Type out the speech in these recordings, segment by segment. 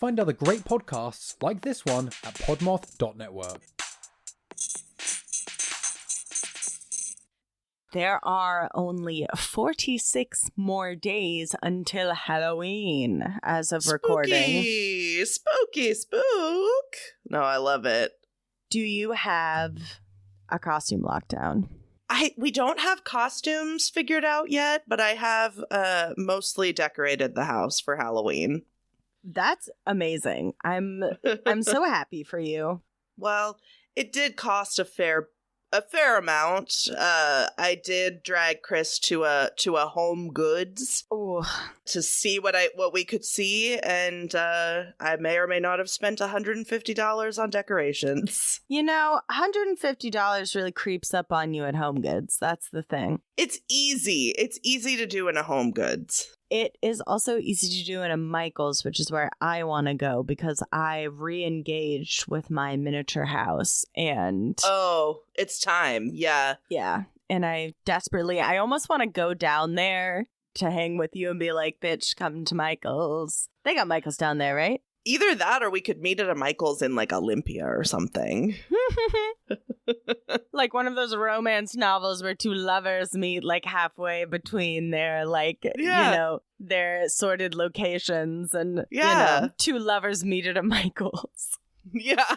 find other great podcasts like this one at podmoth.network. There are only 46 more days until Halloween as of recording. Spooky spook. No, I love it. Do you have a costume lockdown? We don't have costumes figured out yet, but I have mostly decorated the house for Halloween. That's amazing. I'm so happy for you. Well, it did cost a fair amount. I did drag Chris to a Home Goods to see what we could see, and I may or may not have spent $150 on decorations. You know, $150 really creeps up on you at Home Goods. That's the thing. It's easy. It's easy to do in a Home Goods. It is also easy to do in a Michael's, which is where I want to go because I re-engaged with my miniature house and... Oh, it's time. Yeah. Yeah. And I almost want to go down there to hang with you and be like, bitch, come to Michael's. They got Michael's down there, right? Either that or we could meet at a Michael's in like Olympia or something. Like one of those romance novels where two lovers meet like halfway between their their sorted locations and two lovers meet at a Michael's. Yeah.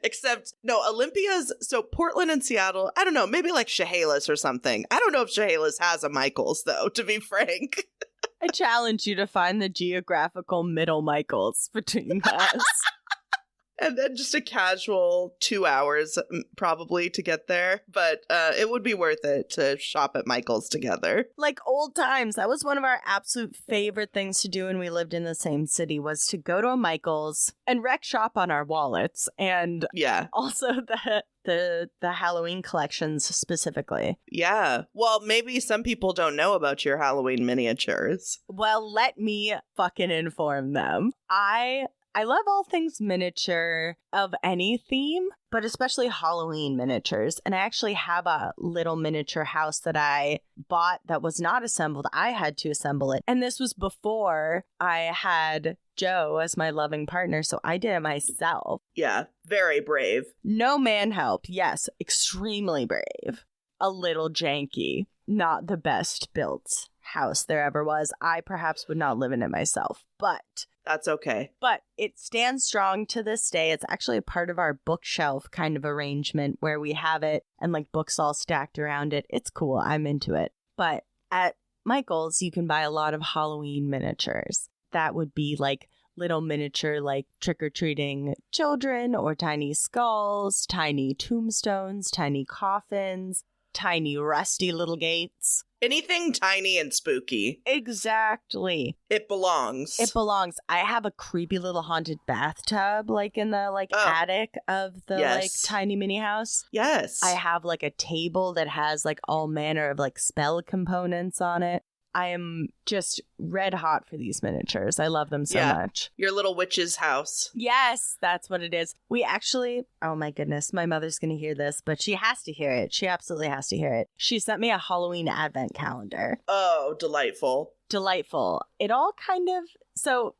Except Olympia's Portland and Seattle, I don't know, maybe like Chehalis or something. I don't know if Chehalis has a Michael's though, to be frank. I challenge you to find the geographical middle Michaels between us. And then just a casual 2 hours probably to get there. But it would be worth it to shop at Michael's together. Like old times. That was one of our absolute favorite things to do when we lived in the same city was to go to a Michael's and wreck shop on our wallets. And also the Halloween collections specifically. Yeah. Well, maybe some people don't know about your Halloween miniatures. Well, let me fucking inform them. I love all things miniature of any theme, but especially Halloween miniatures. And I actually have a little miniature house that I bought that was not assembled. I had to assemble it. And this was before I had Joe as my loving partner, so I did it myself. Yeah, very brave. No man help. Yes, extremely brave. A little janky. Not the best built house there ever was. I perhaps would not live in it myself, but... That's okay. But it stands strong to this day. It's actually a part of our bookshelf kind of arrangement where we have it and like books all stacked around it. It's cool. I'm into it. But at Michael's, you can buy a lot of Halloween miniatures. That would be like little miniature like trick-or-treating children or tiny skulls, tiny tombstones, tiny coffins, tiny rusty little gates. Anything tiny and spooky. Exactly. It belongs. It belongs. I have a creepy little haunted bathtub like in the attic of the like tiny mini house. Yes. I have like a table that has like all manner of like spell components on it. I am just red hot for these miniatures. I love them so much. Your little witch's house. Yes, that's what it is. We actually, oh my goodness, my mother's going to hear this, but she has to hear it. She absolutely has to hear it. She sent me a Halloween advent calendar. Oh, delightful. Delightful. It all kind of, so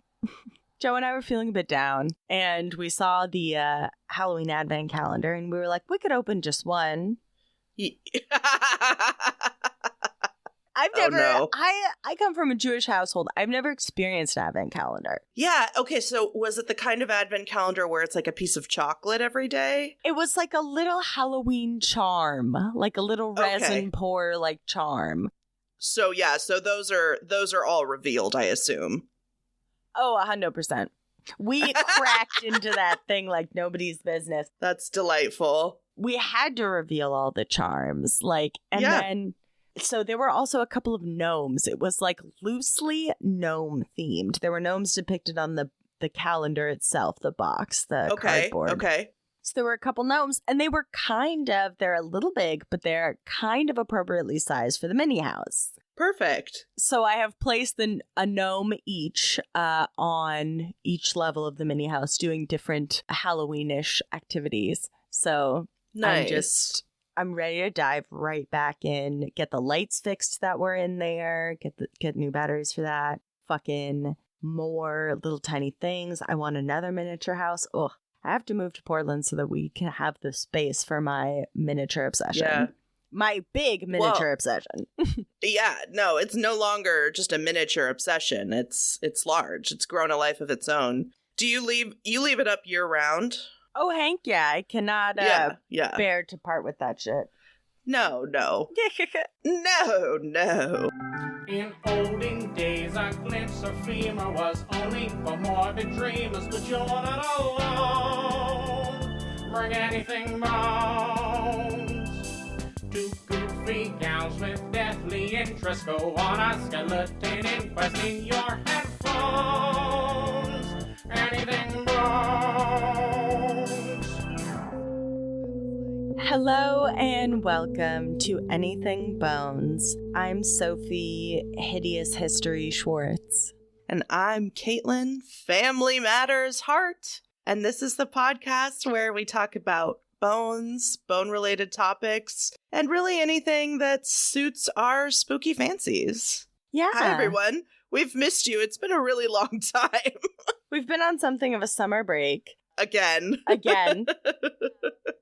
Joe and I were feeling a bit down and we saw the Halloween advent calendar and we were like, we could open just one. I've never, I come from a Jewish household. I've never experienced an advent calendar. Yeah. Okay. So was it the kind of advent calendar where it's like a piece of chocolate every day? It was like a little Halloween charm, like a little resin pour like charm. So yeah. So those are all revealed, I assume. Oh, 100%. We cracked into that thing like nobody's business. That's delightful. We had to reveal all the charms, then... So there were also a couple of gnomes. It was like loosely gnome themed. There were gnomes depicted on the calendar itself, the box, the cardboard. Okay. So there were a couple gnomes and they're a little big, but they're kind of appropriately sized for the mini house. Perfect. So I have placed a gnome each on each level of the mini house doing different Halloweenish activities. So nice. I'm ready to dive right back in, get the lights fixed that were in there, get new batteries for that, fucking more little tiny things. I want another miniature house. Ugh. I have to move to Portland so that we can have the space for my miniature obsession. Yeah. My big miniature obsession. Yeah, no, it's no longer just a miniature obsession. It's large. It's grown a life of its own. Do you leave it up year round? Oh, Hank, yeah. I cannot bear to part with that shit. No. No. In olden days, a glimpse of femur was only for morbid dreamers, but you're not alone. Bring anything bones. Two goofy gals with deathly interest go on a skeleton inquest in your headphones. Anything bones. Hello and welcome to Anything Bones. I'm Sophie, Hideous History Schwartz. And I'm Katelyn, Family Matters Heart. And this is the podcast where we talk about bones, bone-related topics, and really anything that suits our spooky fancies. Yeah. Hi, everyone. We've missed you. It's been a really long time. We've been on something of a summer break. Again.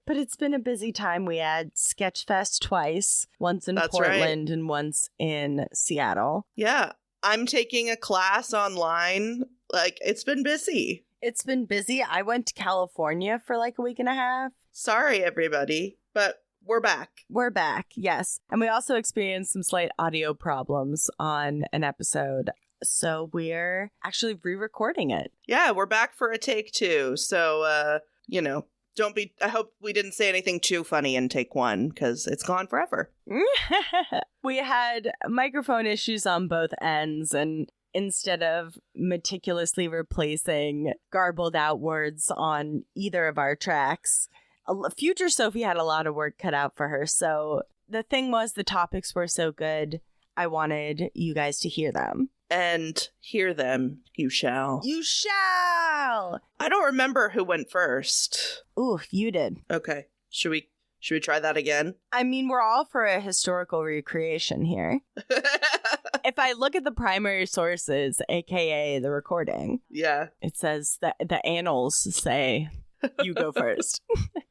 But it's been a busy time. We had Sketchfest twice, once in Portland and once in Seattle. Yeah. I'm taking a class online. It's been busy. It's been busy. I went to California for like a week and a half. Sorry, everybody, but we're back. We're back, yes. And we also experienced some slight audio problems on an episode. So we're actually re-recording it. Yeah, we're back for a take two. So, I hope we didn't say anything too funny in take one, because it's gone forever. We had microphone issues on both ends, and instead of meticulously replacing garbled out words on either of our tracks, future Sophie had a lot of work cut out for her. So the thing was, the topics were so good, I wanted you guys to hear them. And hear them, you shall. You shall! I don't remember who went first. Ooh, you did. Okay. Should we try that again? I mean, we're all for a historical recreation here. If I look at the primary sources, aka the recording, yeah, it says that the annals say you go first.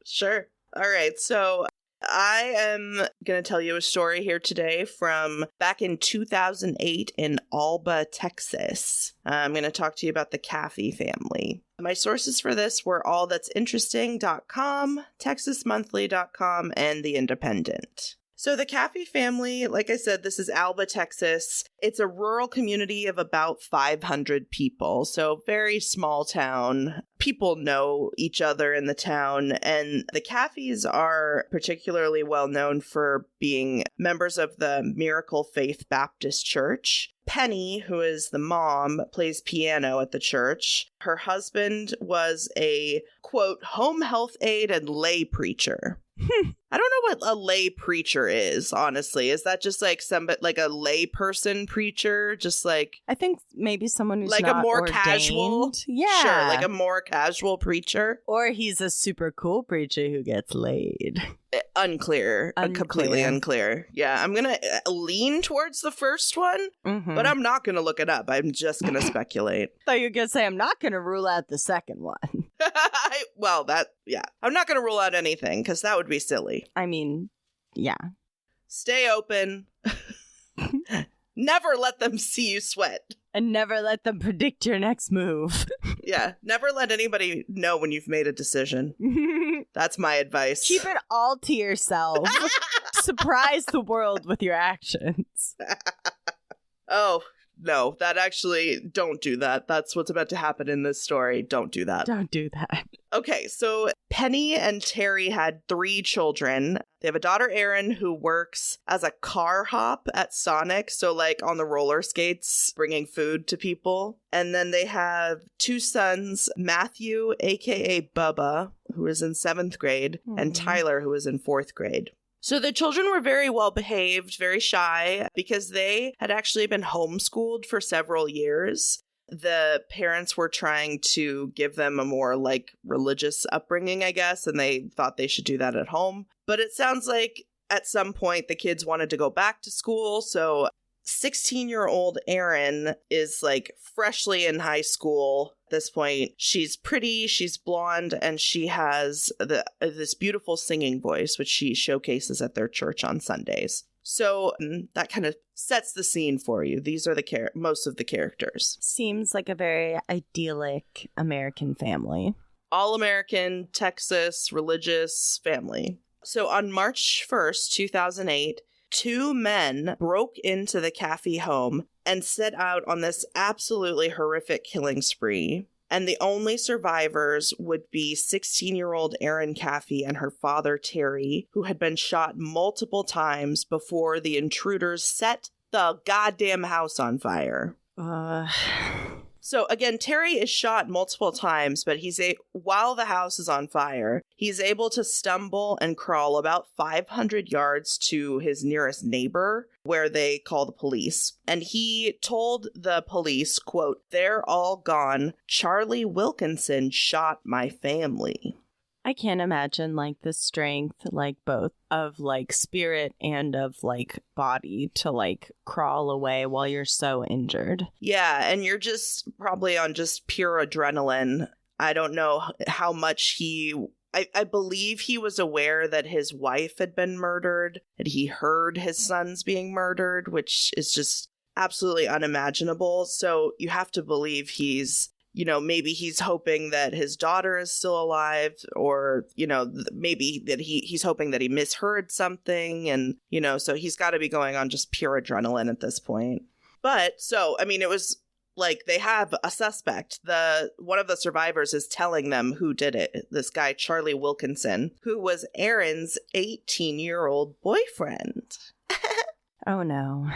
Sure. All right. So I am going to tell you a story here today from back in 2008 in Alba, Texas. I'm going to talk to you about the Caffey family. My sources for this were allthat'sinteresting.com, texasmonthly.com, and The Independent. So the Caffey family, like I said, this is Alba, Texas. It's a rural community of about 500 people, so very small town. People know each other in the town, and the Caffeys are particularly well known for being members of the Miracle Faith Baptist Church. Penny, who is the mom, plays piano at the church. Her husband was a, quote, home health aide and lay preacher. I don't know what a lay preacher is, honestly. Is that just like a lay person preacher? Just like, I think maybe someone who's like not a more ordained. casual. Yeah. Sure, like a more casual preacher. Or he's a super cool preacher who gets laid. Unclear. Completely unclear. Yeah, I'm going to lean towards the first one, but I'm not going to look it up. I'm just going to speculate. I thought you were going to say I'm not going to rule out the second one. I'm not going to rule out anything because that would be silly. I mean, yeah. Stay open. Never let them see you sweat. And never let them predict your next move. Yeah, never let anybody know when you've made a decision. That's my advice. Keep it all to yourself. Surprise the world with your actions. Oh, no, don't do that. That's what's about to happen in this story. Don't do that. Don't do that. Okay, so Penny and Terry had 3 children. They have a daughter, Erin, who works as a car hop at Sonic, so like on the roller skates, bringing food to people. And then they have 2 sons, Matthew, aka Bubba, who is in 7th grade, and Tyler, who is in 4th grade. So the children were very well behaved, very shy, because they had actually been homeschooled for several years. The parents were trying to give them a more religious upbringing, I guess, and they thought they should do that at home. But it sounds like at some point the kids wanted to go back to school, so 16-year-old Erin is like freshly in high school at this point. She's pretty, she's blonde, and she has this beautiful singing voice, which she showcases at their church on Sundays. So that kind of sets the scene for you. These are most of the characters. Seems like a very idyllic American family. All-American, Texas, religious family. So on March 1st, 2008, 2 men broke into the Caffey home and set out on this absolutely horrific killing spree. And the only survivors would be 16-year-old Erin Caffey and her father, Terry, who had been shot multiple times before the intruders set the goddamn house on fire. So again, Terry is shot multiple times, but while the house is on fire, he's able to stumble and crawl about 500 yards to his nearest neighbor, where they call the police. And he told the police, quote, "They're all gone. Charlie Wilkinson shot my family." I can't imagine, like, the strength, like, both of, like, spirit and of, like, body to, like, crawl away while you're so injured. Yeah, and you're just probably on just pure adrenaline. I don't know how much I believe he was aware that his wife had been murdered, and he heard his sons being murdered, which is just absolutely unimaginable. So you have to believe he's, maybe he's hoping that his daughter is still alive, or, maybe that he's hoping that he misheard something. And, so he's got to be going on just pure adrenaline at this point. But so, I mean, it was like they have a suspect. One of the survivors is telling them who did it. This guy, Charlie Wilkinson, who was Erin's 18-year-old boyfriend. Oh, no.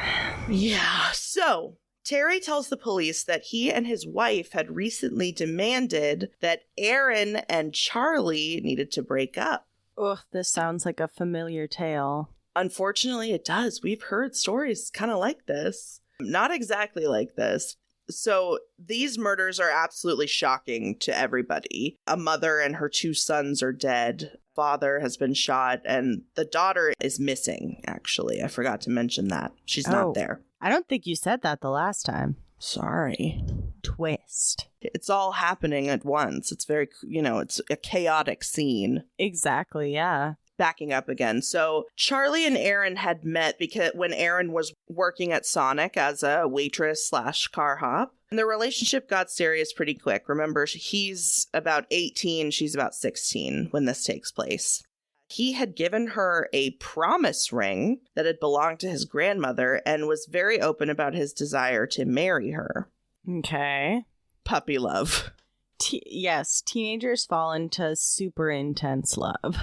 Yeah. So Terry tells the police that he and his wife had recently demanded that Erin and Charlie needed to break up. Ugh, this sounds like a familiar tale. Unfortunately, it does. We've heard stories kind of like this. Not exactly like this. So these murders are absolutely shocking to everybody. A mother and her 2 sons are dead. Father has been shot, and the daughter is missing, actually. I forgot to mention that. She's not there. I don't think you said that the last time. Sorry. Twist. It's all happening at once. It's very, it's a chaotic scene. Exactly, yeah. Backing up again. So Charlie and Erin had met because when Erin was working at Sonic as a waitress / car hop, and their relationship got serious pretty quick. Remember, he's about 18, she's about 16 when this takes place. He had given her a promise ring that had belonged to his grandmother and was very open about his desire to marry her. Okay. Puppy love. Yes, teenagers fall into super intense love.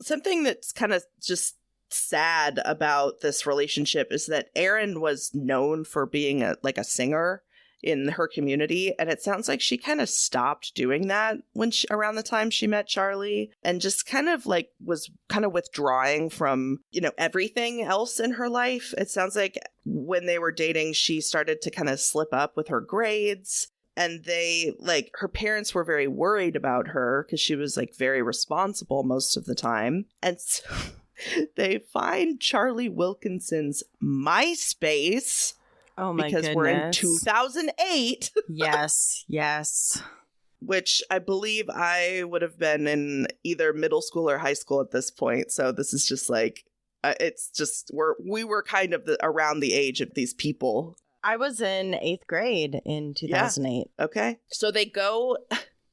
Something that's kind of just sad about this relationship is that Erin was known for being a singer in her community, and it sounds like she kind of stopped doing that around the time she met Charlie, and just kind of was kind of withdrawing from everything else in her life. It sounds like when they were dating, she started to kind of slip up with her grades, and her parents were very worried about her because she was very responsible most of the time, and so they find Charlie Wilkinson's MySpace. Oh my goodness. Because we're in 2008. Yes. Which I believe I would have been in either middle school or high school at this point. So this is just we were kind of around the age of these people. I was in 8th grade in 2008. Yeah. Okay. So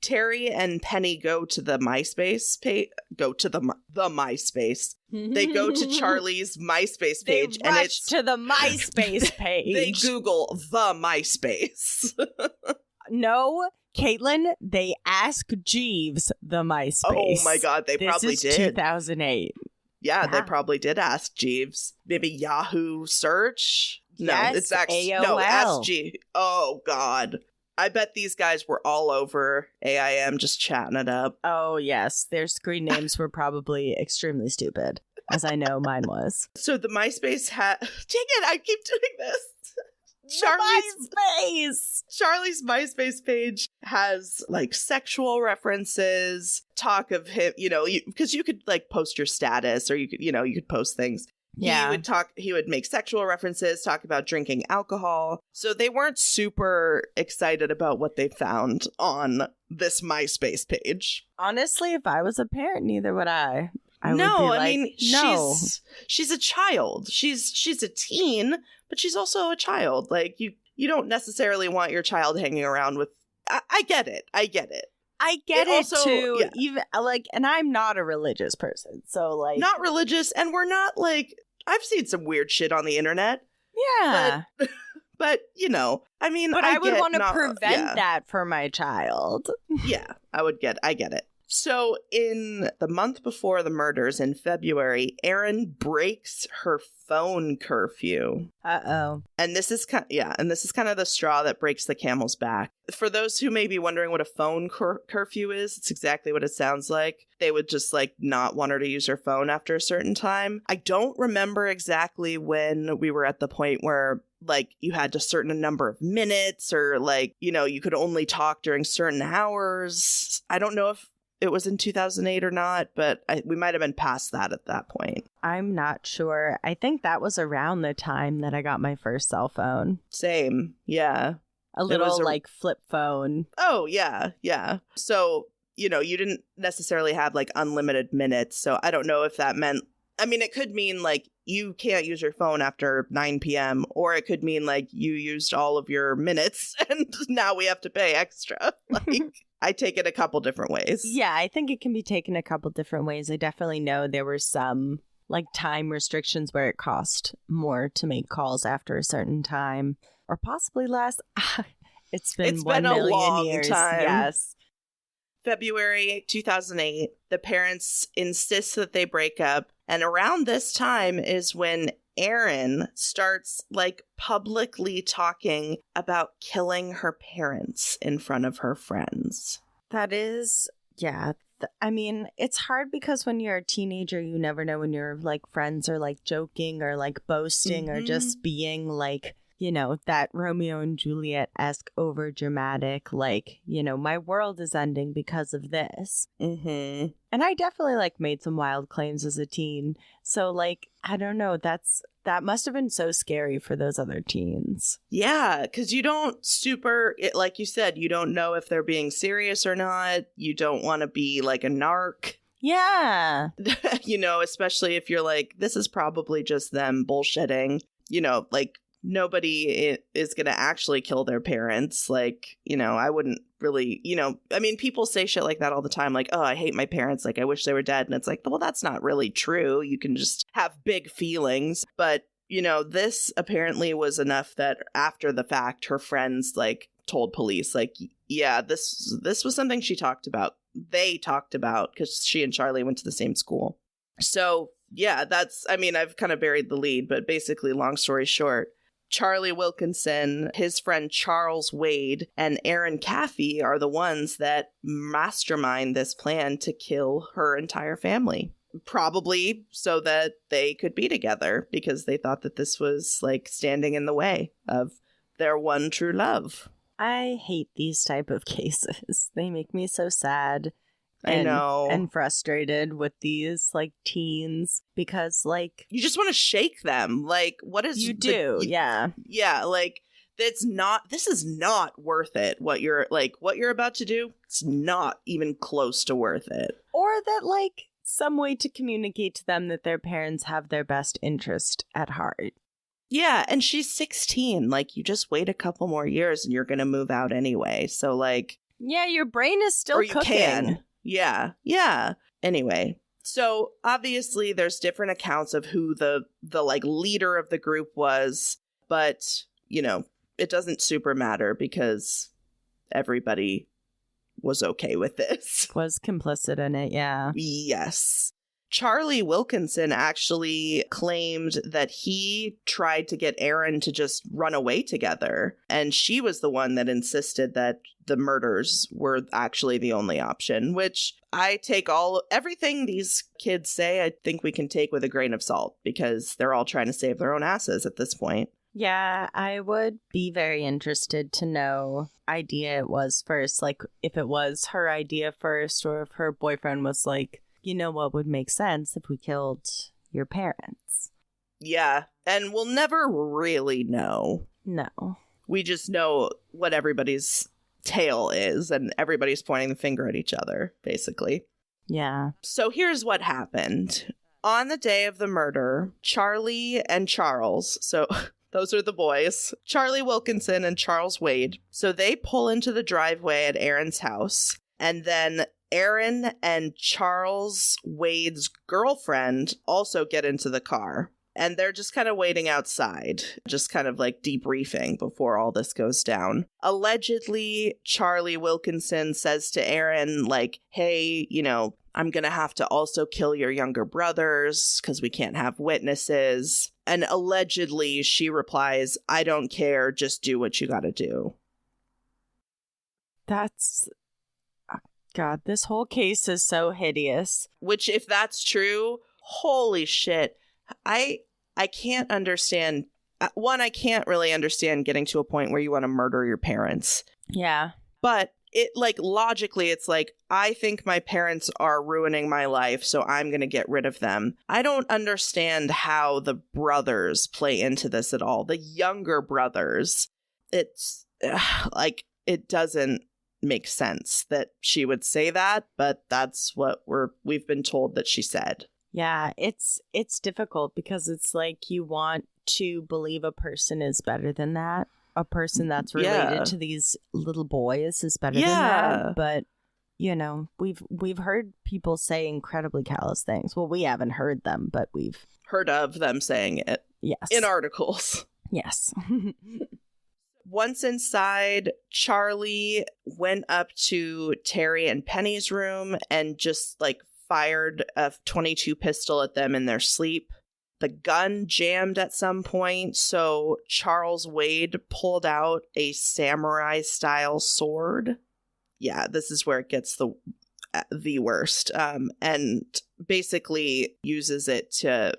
Terry and Penny go to the MySpace page. Go to the MySpace. They go to Charlie's MySpace page, and it's to the MySpace page. They Google the MySpace. No, Caitlin, they ask Jeeves the MySpace. Oh my God, they probably did. 2008. Yeah, they probably did ask Jeeves. Maybe Yahoo search. No, yes, it's actually AOL. No, ask Jeeves. Oh God. I bet these guys were all over AIM just chatting it up. Oh, yes. Their screen names were probably extremely stupid, as I know mine was. So the MySpace Dang it, I keep doing this. Charlie's MySpace page has sexual references, talk of him, because you could post your status, or you could post things. Yeah. He would make sexual references, talk about drinking alcohol. So they weren't super excited about what they found on this MySpace page. Honestly, if I was a parent, neither would I. I would No, be I like, mean, no. she's a child. She's a teen, but she's also a child. Like, you don't necessarily want your child hanging around with... I get it. I get it. I get it also, too. yeah. Even like, and I'm not a religious person, so like, Not religious, and we're not like... I've seen some weird shit on the internet, yeah. but you know, I mean, But I would get want to not- prevent yeah. that for my child. Yeah, I get it. So in the month before the murders in February, Erin breaks her phone curfew. Uh-oh. And this is kind of the straw that breaks the camel's back. For those who may be wondering what a phone curfew is, it's exactly what it sounds like. They would just like not want her to use her phone after a certain time. I don't remember exactly when we were at the point where like you had a certain number of minutes or like, you know, you could only talk during certain hours. I don't know if it was in 2008 or not, but we might have been past that at that point. I'm not sure. I think that was around the time that I got my first cell phone. Same. Yeah. A little like flip phone. Oh, yeah. Yeah. So, you know, you didn't necessarily have like unlimited minutes. So I don't know if that meant, I mean, it could mean like you can't use your phone after 9 p.m. or it could mean like you used all of your minutes and now we have to pay extra. Like, I take it a couple different ways. Yeah, I think it can be taken a couple different ways. I definitely know there were some like time restrictions where it cost more to make calls after a certain time or possibly less. It's been 1 a million long years. time. Yes. February 2008, the parents insist that they break up. And around this time is when Erin starts like publicly talking about killing her parents in front of her friends. That is, yeah. I mean, it's hard because when you're a teenager, you never know when your like friends are like joking or like boasting or just being like, you know, that Romeo and Juliet-esque over dramatic, like, you know, my world is ending because of this. Mm-hmm. And I definitely like made some wild claims as a teen. So like, I don't know, that must have been so scary for those other teens. Yeah, because you don't like you said, you don't know if they're being serious or not. You don't want to be like a narc. Yeah. You know, especially if you're like, this is probably just them bullshitting. You know, like nobody is going to actually kill their parents. Like, you know, I wouldn't really, you know, I mean, people say shit like that all the time. Like, oh, I hate my parents. Like, I wish they were dead. And it's like, well, that's not really true. You can just have big feelings. But, you know, this apparently was enough that after the fact, her friends like told police, like, yeah, this was something she talked about. They talked about because she and Charlie went to the same school. So, yeah, I've kind of buried the lead, but basically, long story short, Charlie Wilkinson, his friend Charles Wade, and Erin Caffey are the ones that mastermind this plan to kill her entire family. Probably so that they could be together because they thought that this was like standing in the way of their one true love. I hate these type of cases. They make me so sad. I know. And frustrated with these like teens because like you just want to shake them. Like, what is you do? Yeah. Yeah, like this is not worth it. What you're about to do, it's not even close to worth it. Or that like some way to communicate to them that their parents have their best interest at heart. Yeah, and she's 16. Like, you just wait a couple more years and you're going to move out anyway. So like, yeah, your brain is still cooking. Can. Yeah. Anyway, so obviously there's different accounts of who the like leader of the group was, but you know, it doesn't super matter because everybody was okay with this. Was complicit in it, yeah. Yes. Charlie Wilkinson actually claimed that he tried to get Erin to just run away together, and she was the one that insisted that the murders were actually the only option, which I take everything these kids say, I think we can take with a grain of salt because they're all trying to save their own asses at this point. Yeah, I would be very interested to know idea it was first, like if it was her idea first or if her boyfriend was like, you know what would make sense if we killed your parents. Yeah, and we'll never really know. No. We just know what everybody's tale is, and everybody's pointing the finger at each other, basically. Yeah. So here's what happened. On the day of the murder, Charlie and Charles, so those are the boys, Charlie Wilkinson and Charles Wade, so they pull into the driveway at Aaron's house, and then Aaron and Charles Wade's girlfriend also get into the car. And they're just kind of waiting outside, just kind of like debriefing before all this goes down. Allegedly, Charlie Wilkinson says to Aaron, like, hey, you know, I'm going to have to also kill your younger brothers because we can't have witnesses. And allegedly, she replies, I don't care, just do what you got to do. That's... God, this whole case is so hideous. Which, if that's true, holy shit. I can't understand. One, I can't really understand getting to a point where you want to murder your parents. Yeah. But it, like, logically, it's like, I think my parents are ruining my life, so I'm going to get rid of them. I don't understand how the brothers play into this at all. The younger brothers, it's like, it doesn't make sense that she would say that, but that's what we've been told that she said. Yeah, it's difficult because it's like you want to believe a person is better than that. A person that's related to these little boys is better than that. But, you know, we've heard people say incredibly callous things. Well, we haven't heard them, but we've heard of them saying it. Yes. In articles. Yes. Once inside, Charlie went up to Terry and Penny's room and just, like, fired a .22 pistol at them in their sleep. The gun jammed at some point, so Charles Wade pulled out a samurai-style sword. Yeah, this is where it gets the worst. And basically uses it to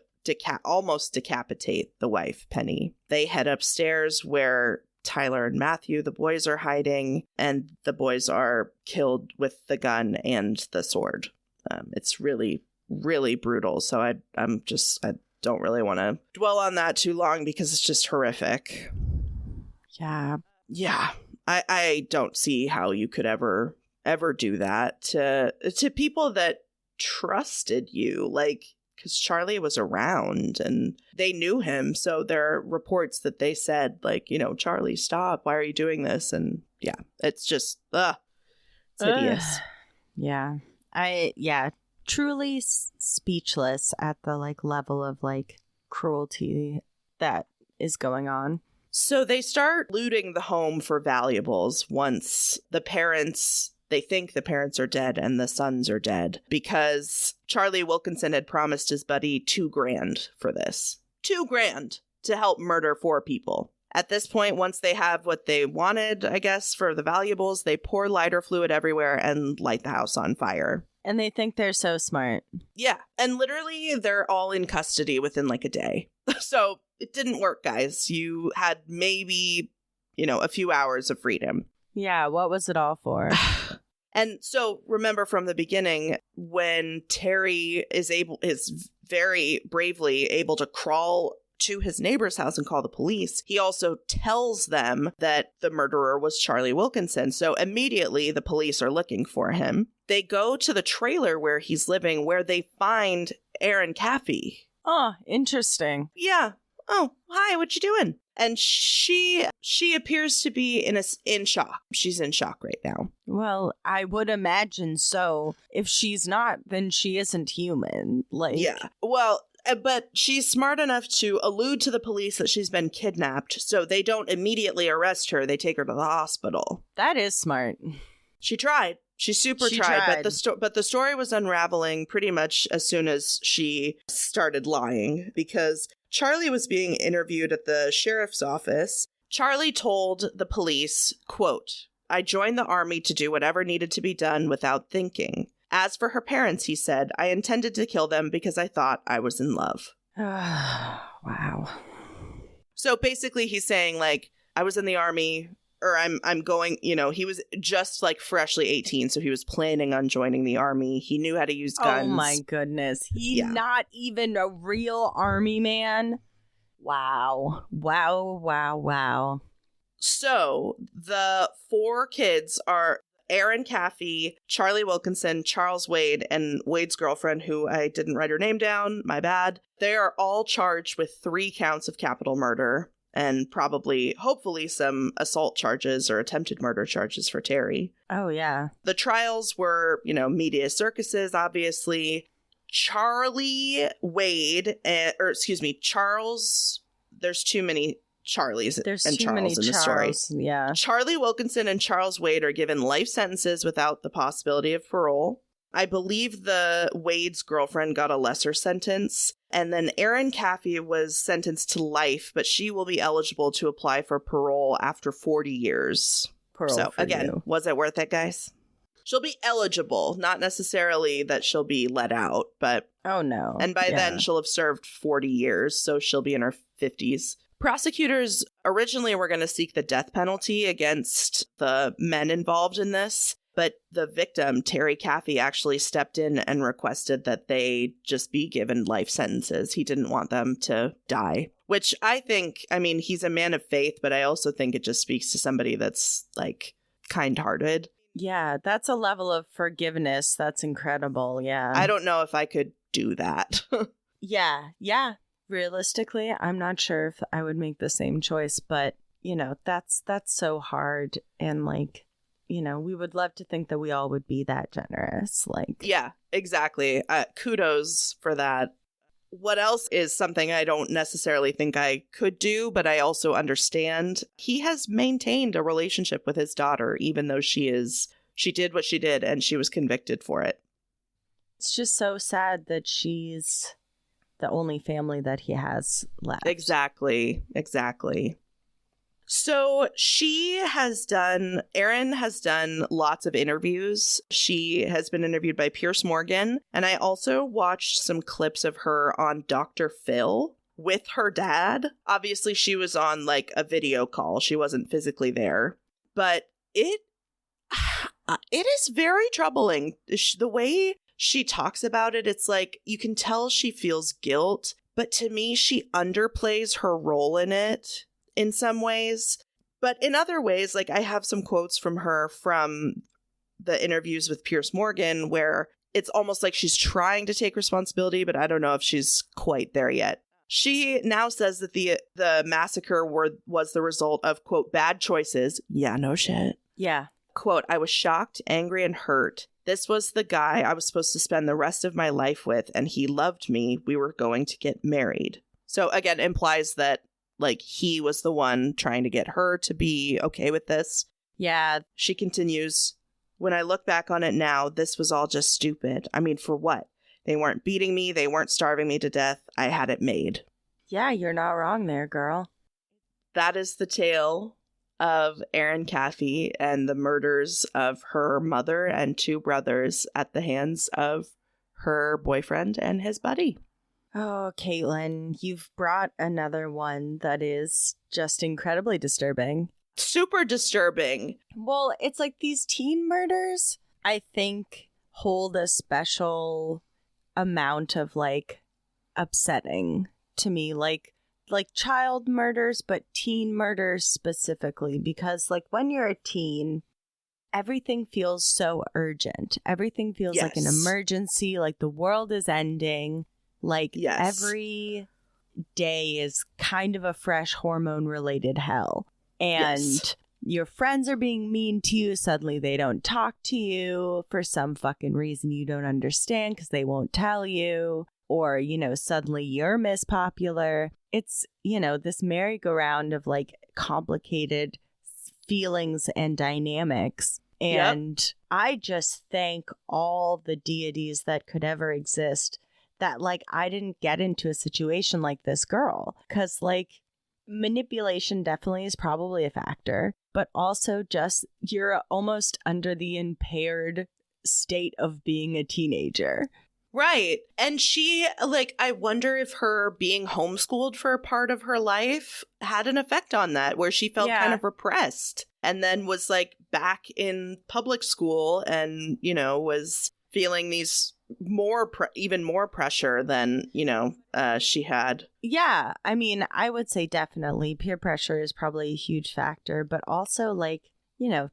almost decapitate the wife, Penny. They head upstairs where Tyler and Matthew, the boys, are hiding, and the boys are killed with the gun and the sword. It's really, really brutal. So I don't really want to dwell on that too long because it's just horrific. Yeah. Yeah. I don't see how you could ever do that to people that trusted you, like, because Charlie was around and they knew him. So there are reports that they said, like, you know, Charlie, stop. Why are you doing this? And yeah, it's just, it's hideous. Yeah. Truly speechless at the, like, level of, like, cruelty that is going on. So they start looting the home for valuables once they think the parents are dead and the sons are dead, because Charlie Wilkinson had promised his buddy $2,000 for this. $2,000 to help murder 4 people. At this point, once they have what they wanted, I guess, for the valuables, they pour lighter fluid everywhere and light the house on fire. And they think they're so smart. Yeah. And literally, they're all in custody within like a day. So it didn't work, guys. You had maybe, you know, a few hours of freedom. Yeah. What was it all for? And so remember from the beginning, when Terry is very bravely able to crawl to his neighbor's house and call the police, he also tells them that the murderer was Charlie Wilkinson. So immediately the police are looking for him. They go to the trailer where he's living, where they find Aaron Caffey. Oh, interesting. Yeah. Oh, hi, what you doing? And she appears to be in shock. She's in shock right now. Well, I would imagine so. If she's not, then she isn't human. Like, yeah. Well, but she's smart enough to allude to the police that she's been kidnapped, so they don't immediately arrest her. They take her to the hospital. That is smart. She tried. She tried. But the story was unraveling pretty much as soon as she started lying, because Charlie was being interviewed at the sheriff's office. Charlie told the police, quote, "I joined the army to do whatever needed to be done without thinking. As for her parents," he said, "I intended to kill them because I thought I was in love." Wow. So basically he's saying, like, I was in the army, or I'm going, you know, he was just like freshly 18, so he was planning on joining the army. He knew how to use guns. Oh my goodness. He's not even a real army man. Wow. Wow, wow, wow. So the 4 kids are Aaron Caffey, Charlie Wilkinson, Charles Wade, and Wade's girlfriend, who I didn't write her name down. My bad. They are all charged with 3 counts of capital murder and probably, hopefully, some assault charges or attempted murder charges for Terry. Oh, yeah. The trials were, media circuses, obviously. Charles, there's too many Charlies There's and too Charles many in the story. Charles. Yeah. Charlie Wilkinson and Charles Wade are given life sentences without the possibility of parole. I believe the Wade's girlfriend got a lesser sentence. And then Erin Caffey was sentenced to life, but she will be eligible to apply for parole after 40 years. Parole so, for again, you. was it worth it, guys? She'll be eligible, not necessarily that she'll be let out, but... Oh, no. And by then, she'll have served 40 years, so she'll be in her 50s. Prosecutors originally were going to seek the death penalty against the men involved in this, but the victim, Terry Caffey, actually stepped in and requested that they just be given life sentences. He didn't want them to die, which I think, he's a man of faith, but I also think it just speaks to somebody that's, kind-hearted. Yeah, that's a level of forgiveness. That's incredible, yeah. I don't know if I could do that. Yeah. Realistically, I'm not sure if I would make the same choice, but, that's so hard. And, we would love to think that we all would be that generous. Yeah, exactly. Kudos for that. What else is something I don't necessarily think I could do, but I also understand? He has maintained a relationship with his daughter, even though she did what she did and she was convicted for it. It's just so sad that she's the only family that he has left. Exactly. So Erin has done lots of interviews. She has been interviewed by Piers Morgan. And I also watched some clips of her on Dr. Phil with her dad. Obviously, she was on a video call. She wasn't physically there. But it is very troubling. The way she talks about it, it's you can tell she feels guilt. But to me, she underplays her role in it in some ways. But in other ways, I have some quotes from her from the interviews with Piers Morgan where it's almost like she's trying to take responsibility, but I don't know if she's quite there yet. She now says that the massacre was the result of, quote, bad choices. Yeah, no shit. Yeah. Quote, I was shocked, angry, and hurt. This was the guy I was supposed to spend the rest of my life with, and he loved me. We were going to get married. So again, implies that he was the one trying to get her to be okay with this. Yeah. She continues, when I look back on it now, this was all just stupid. For what? They weren't beating me. They weren't starving me to death. I had it made. Yeah, you're not wrong there, girl. That is the tale of Erin Caffey and the murders of her mother and 2 brothers at the hands of her boyfriend and his buddy. Oh, Caitlin, you've brought another one that is just incredibly disturbing. Super disturbing. Well, it's these teen murders, I think, hold a special amount of upsetting to me. Like child murders, but teen murders specifically, because when you're a teen, everything feels so urgent. Everything feels like an emergency, the world is ending. Every day is kind of a fresh hormone-related hell. And your friends are being mean to you. Suddenly they don't talk to you for some fucking reason you don't understand because they won't tell you. Or, suddenly you're mispopular. It's, this merry-go-round of complicated feelings and dynamics. And I just thank all the deities that could ever exist that I didn't get into a situation like this girl. Because manipulation definitely is probably a factor, but also just you're almost under the impaired state of being a teenager. Right. And she, I wonder if her being homeschooled for a part of her life had an effect on that, where she felt kind of repressed and then was back in public school and, was feeling these even more pressure than, she had. Yeah, I mean, I would say definitely peer pressure is probably a huge factor, but also like,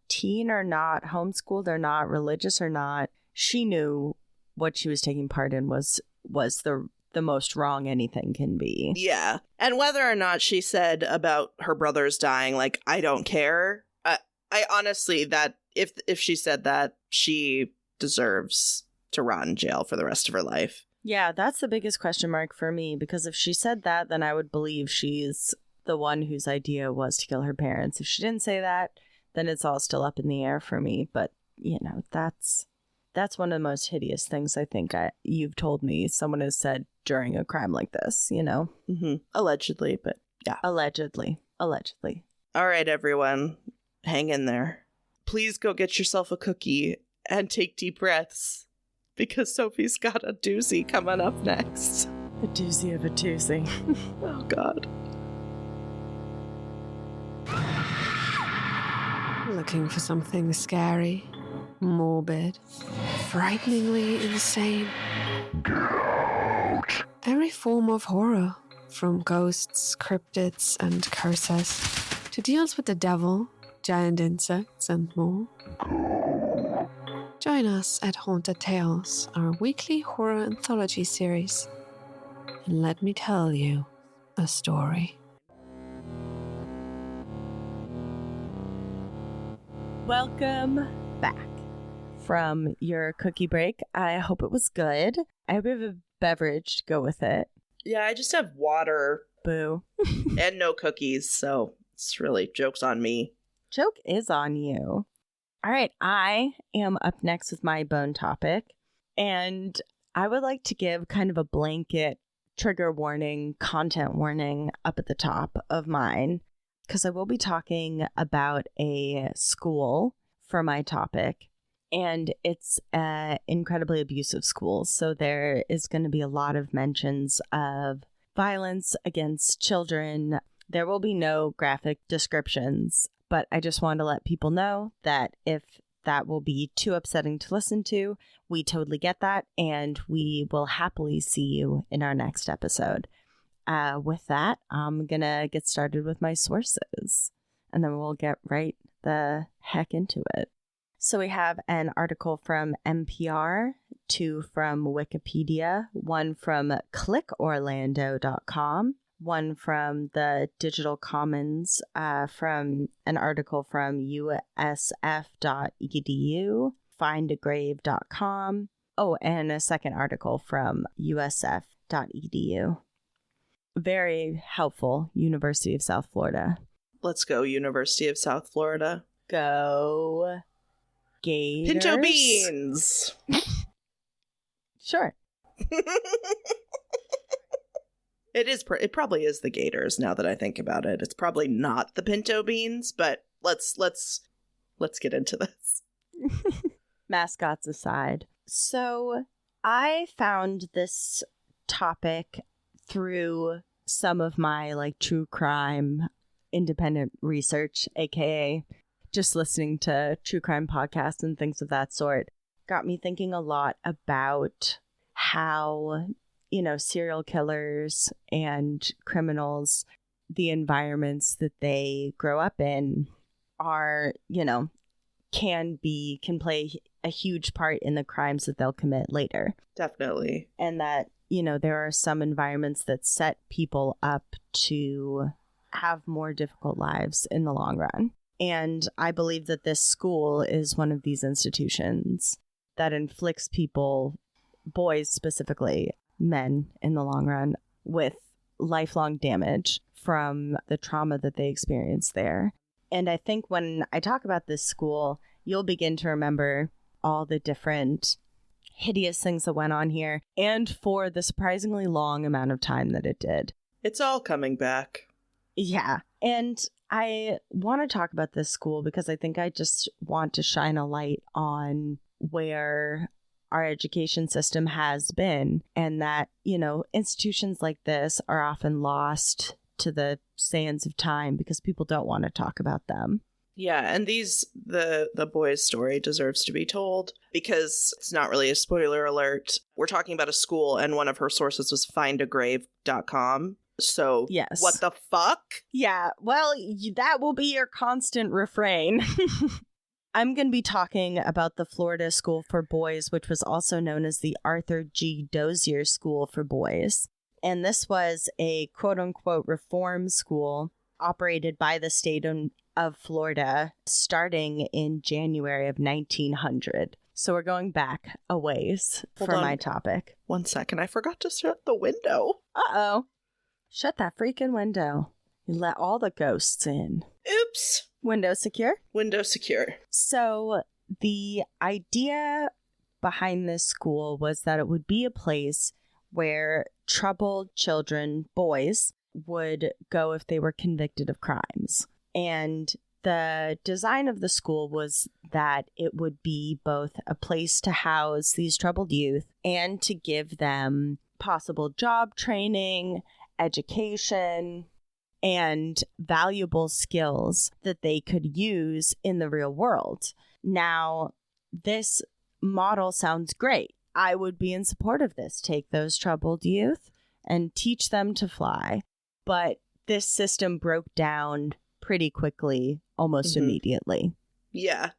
teen or not, homeschooled or not, religious or not, she knew what she was taking part in was the most wrong anything can be. Yeah. And whether or not she said about her brothers dying, like, I don't care. I honestly, that if she said that, she deserves to rot in jail for the rest of her life. Yeah, that's the biggest question mark for me, because if she said that, then I would believe she's the one whose idea was to kill her parents. If she didn't say that, then it's all still up in the air for me. But, that's one of the most hideous things I think you've told me someone has said during a crime like this, Mm-hmm. Allegedly, but yeah. Allegedly. All right, everyone, hang in there. Please go get yourself a cookie and take deep breaths, because Sophie's got a doozy coming up next. A doozy of a doozy. Oh, God. Looking for something scary, morbid, frighteningly insane. Every form of horror, from ghosts, cryptids, and curses, to deals with the devil, giant insects, and more. Join us at Haunted Tales, our weekly horror anthology series, and let me tell you a story. Welcome back from your cookie break. I hope it was good. I hope you have a beverage to go with it. Yeah, I just have water. Boo. And no cookies, so it's really joke's on me. Joke is on you. All right, I am up next with my bone topic, and I would like to give kind of a blanket trigger warning, content warning up at the top of mine, because I will be talking about a school for my topic, and it's an incredibly abusive school. So there is going to be a lot of mentions of violence against children. There will be no graphic descriptions, but I just want to let people know that if that will be too upsetting to listen to, we totally get that, and we will happily see you in our next episode. With that, I'm going to get started with my sources, and then we'll get right the heck into it. So we have an article from NPR, 2 from Wikipedia, 1 from clickorlando.com, 1 from the Digital Commons, from an article from usf.edu, findagrave.com, and a second article from usf.edu. Very helpful, University of South Florida. Let's go, University of South Florida. Go Gators. Pinto beans! Sure. It probably is the Gators now that I think about it. It's probably not the pinto beans, but let's get into this. Mascots aside. So I found this topic through some of my true crime independent research, aka just listening to true crime podcasts and things of that sort. Got me thinking a lot about how serial killers and criminals, the environments that they grow up in are, can play a huge part in the crimes that they'll commit later. Definitely. And that, there are some environments that set people up to have more difficult lives in the long run. And I believe that this school is one of these institutions that inflicts people, boys specifically, men in the long run, with lifelong damage from the trauma that they experience there. And I think when I talk about this school, you'll begin to remember all the different hideous things that went on here, and for the surprisingly long amount of time that it did. It's all coming back. Yeah. And I want to talk about this school because I think I just want to shine a light on where our education system has been, and that, institutions like this are often lost to the sands of time because people don't want to talk about them. Yeah, and the boy's story deserves to be told because it's not really a spoiler alert. We're talking about a school, and one of her sources was findagrave.com. So, yes. What the fuck? Yeah, well, that will be your constant refrain. I'm going to be talking about the Florida School for Boys, which was also known as the Arthur G. Dozier School for Boys. And this was a quote-unquote reform school operated by the state of Florida starting in January of 1900. So we're going back a ways for my topic. 1 second. I forgot to shut the window. Uh-oh. Shut that freaking window. You let all the ghosts in. Oops. Window secure? Window secure. So the idea behind this school was that it would be a place where troubled children, boys, would go if they were convicted of crimes. And the design of the school was that it would be both a place to house these troubled youth and to give them possible job training, education, and valuable skills that they could use in the real world. Now, this model sounds great. I would be in support of this. Take those troubled youth and teach them to fly. But this system broke down pretty quickly, almost immediately. Yeah.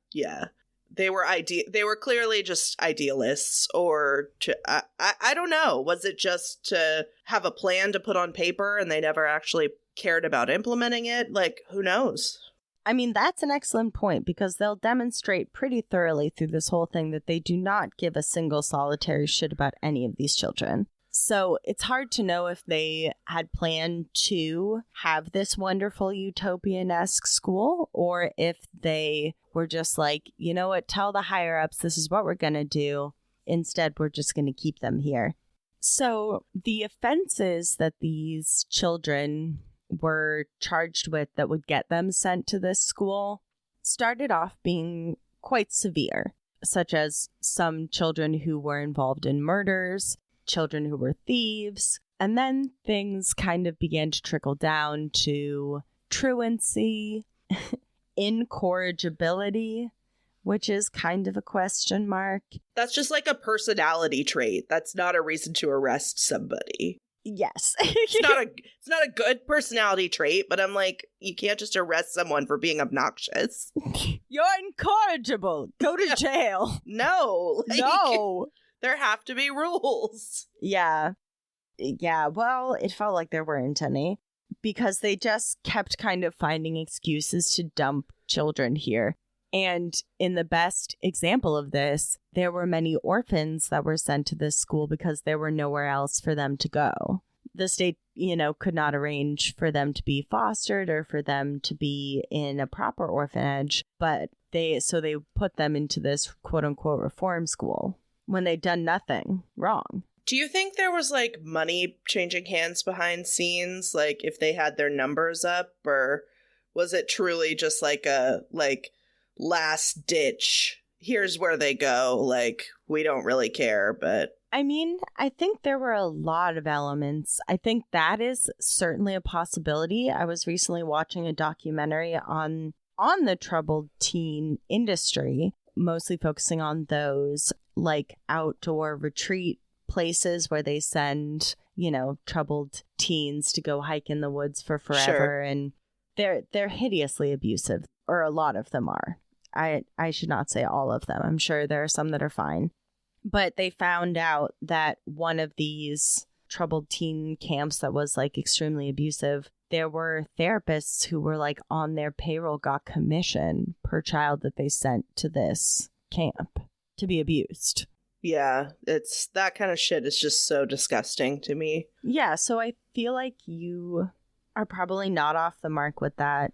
They were clearly just idealists, or I don't know. Was it just to have a plan to put on paper and they never actually cared about implementing it? Like, who knows? I mean, that's an excellent point, because they'll demonstrate pretty thoroughly through this whole thing that they do not give a single solitary shit about any of these children. So it's hard to know if they had planned to have this wonderful utopian-esque school, or if they were just like, you know what, tell the higher-ups this is what we're going to do. Instead, we're just going to keep them here. So the offenses that these children were charged with that would get them sent to this school started off being quite severe, such as some children who were involved in murders, children who were thieves, and then things kind of began to trickle down to truancy, incorrigibility, which is kind of a question mark. That's just like a personality trait. That's not a reason to arrest somebody. Yes. It's not a good personality trait, but I'm like, you can't just arrest someone for being obnoxious. You're incorrigible. Go to jail. No. No. There have to be rules. Yeah. Yeah, well, it felt like there weren't any, because they just kept kind of finding excuses to dump children here. And in the best example of this, there were many orphans that were sent to this school because there were nowhere else for them to go. The state, could not arrange for them to be fostered or for them to be in a proper orphanage, but they put them into this quote unquote reform school when they'd done nothing wrong. Do you think there was like money changing hands behind scenes, like if they had their numbers up, or was it truly just like a last ditch, here's where they go, like we don't really care? But I mean, I think there were a lot of elements. I think that is certainly a possibility. I was recently watching a documentary on the troubled teen industry, mostly focusing on those like outdoor retreat places where they send, troubled teens to go hike in the woods for forever. Sure. And they're hideously abusive, or a lot of them are. I should not say all of them. I'm sure there are some that are fine. But they found out that one of these troubled teen camps that was like extremely abusive, there were therapists who were like on their payroll, got commission per child that they sent to this camp to be abused. Yeah, it's that kind of shit is just so disgusting to me. Yeah, so I feel like you are probably not off the mark with that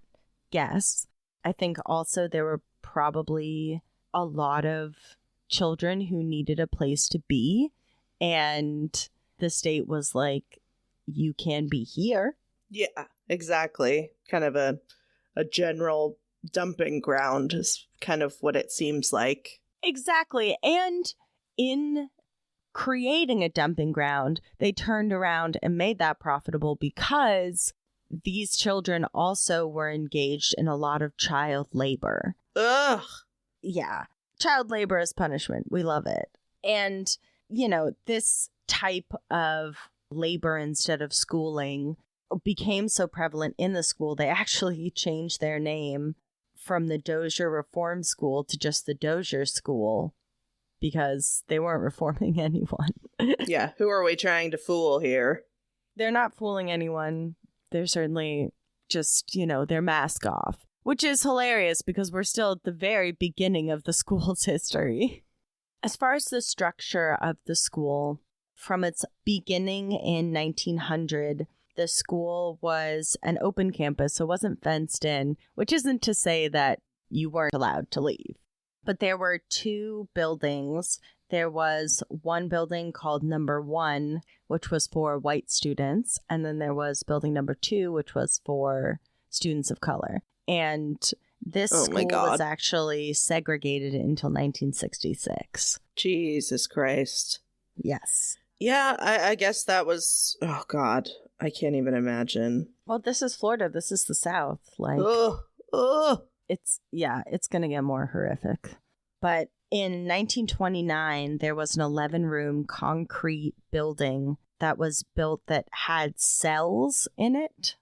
guess. I think also there were probably a lot of children who needed a place to be, and the state was like, you can be here. Yeah, exactly. Kind of a general dumping ground is kind of what it seems like. Exactly. And in creating a dumping ground, they turned around and made that profitable because these children also were engaged in a lot of child labor. Ugh. Yeah. Child labor as punishment. We love it. And, this type of labor instead of schooling became so prevalent in the school, they actually changed their name from the Dozier Reform School to just the Dozier School because they weren't reforming anyone. Yeah, who are we trying to fool here? They're not fooling anyone. They're certainly just, their mask off, which is hilarious because we're still at the very beginning of the school's history. As far as the structure of the school, from its beginning in 1900, the school was an open campus, so it wasn't fenced in, which isn't to say that you weren't allowed to leave. But there were 2 buildings. There was one building called number 1, which was for white students, and then there was building number 2, which was for students of color. And this school was actually segregated until 1966. Jesus Christ. Yes. Yeah, I guess that was... Oh, God. I can't even imagine. Well, this is Florida. This is the South. It's going to get more horrific. But in 1929, there was an 11-room concrete building that was built that had cells in it,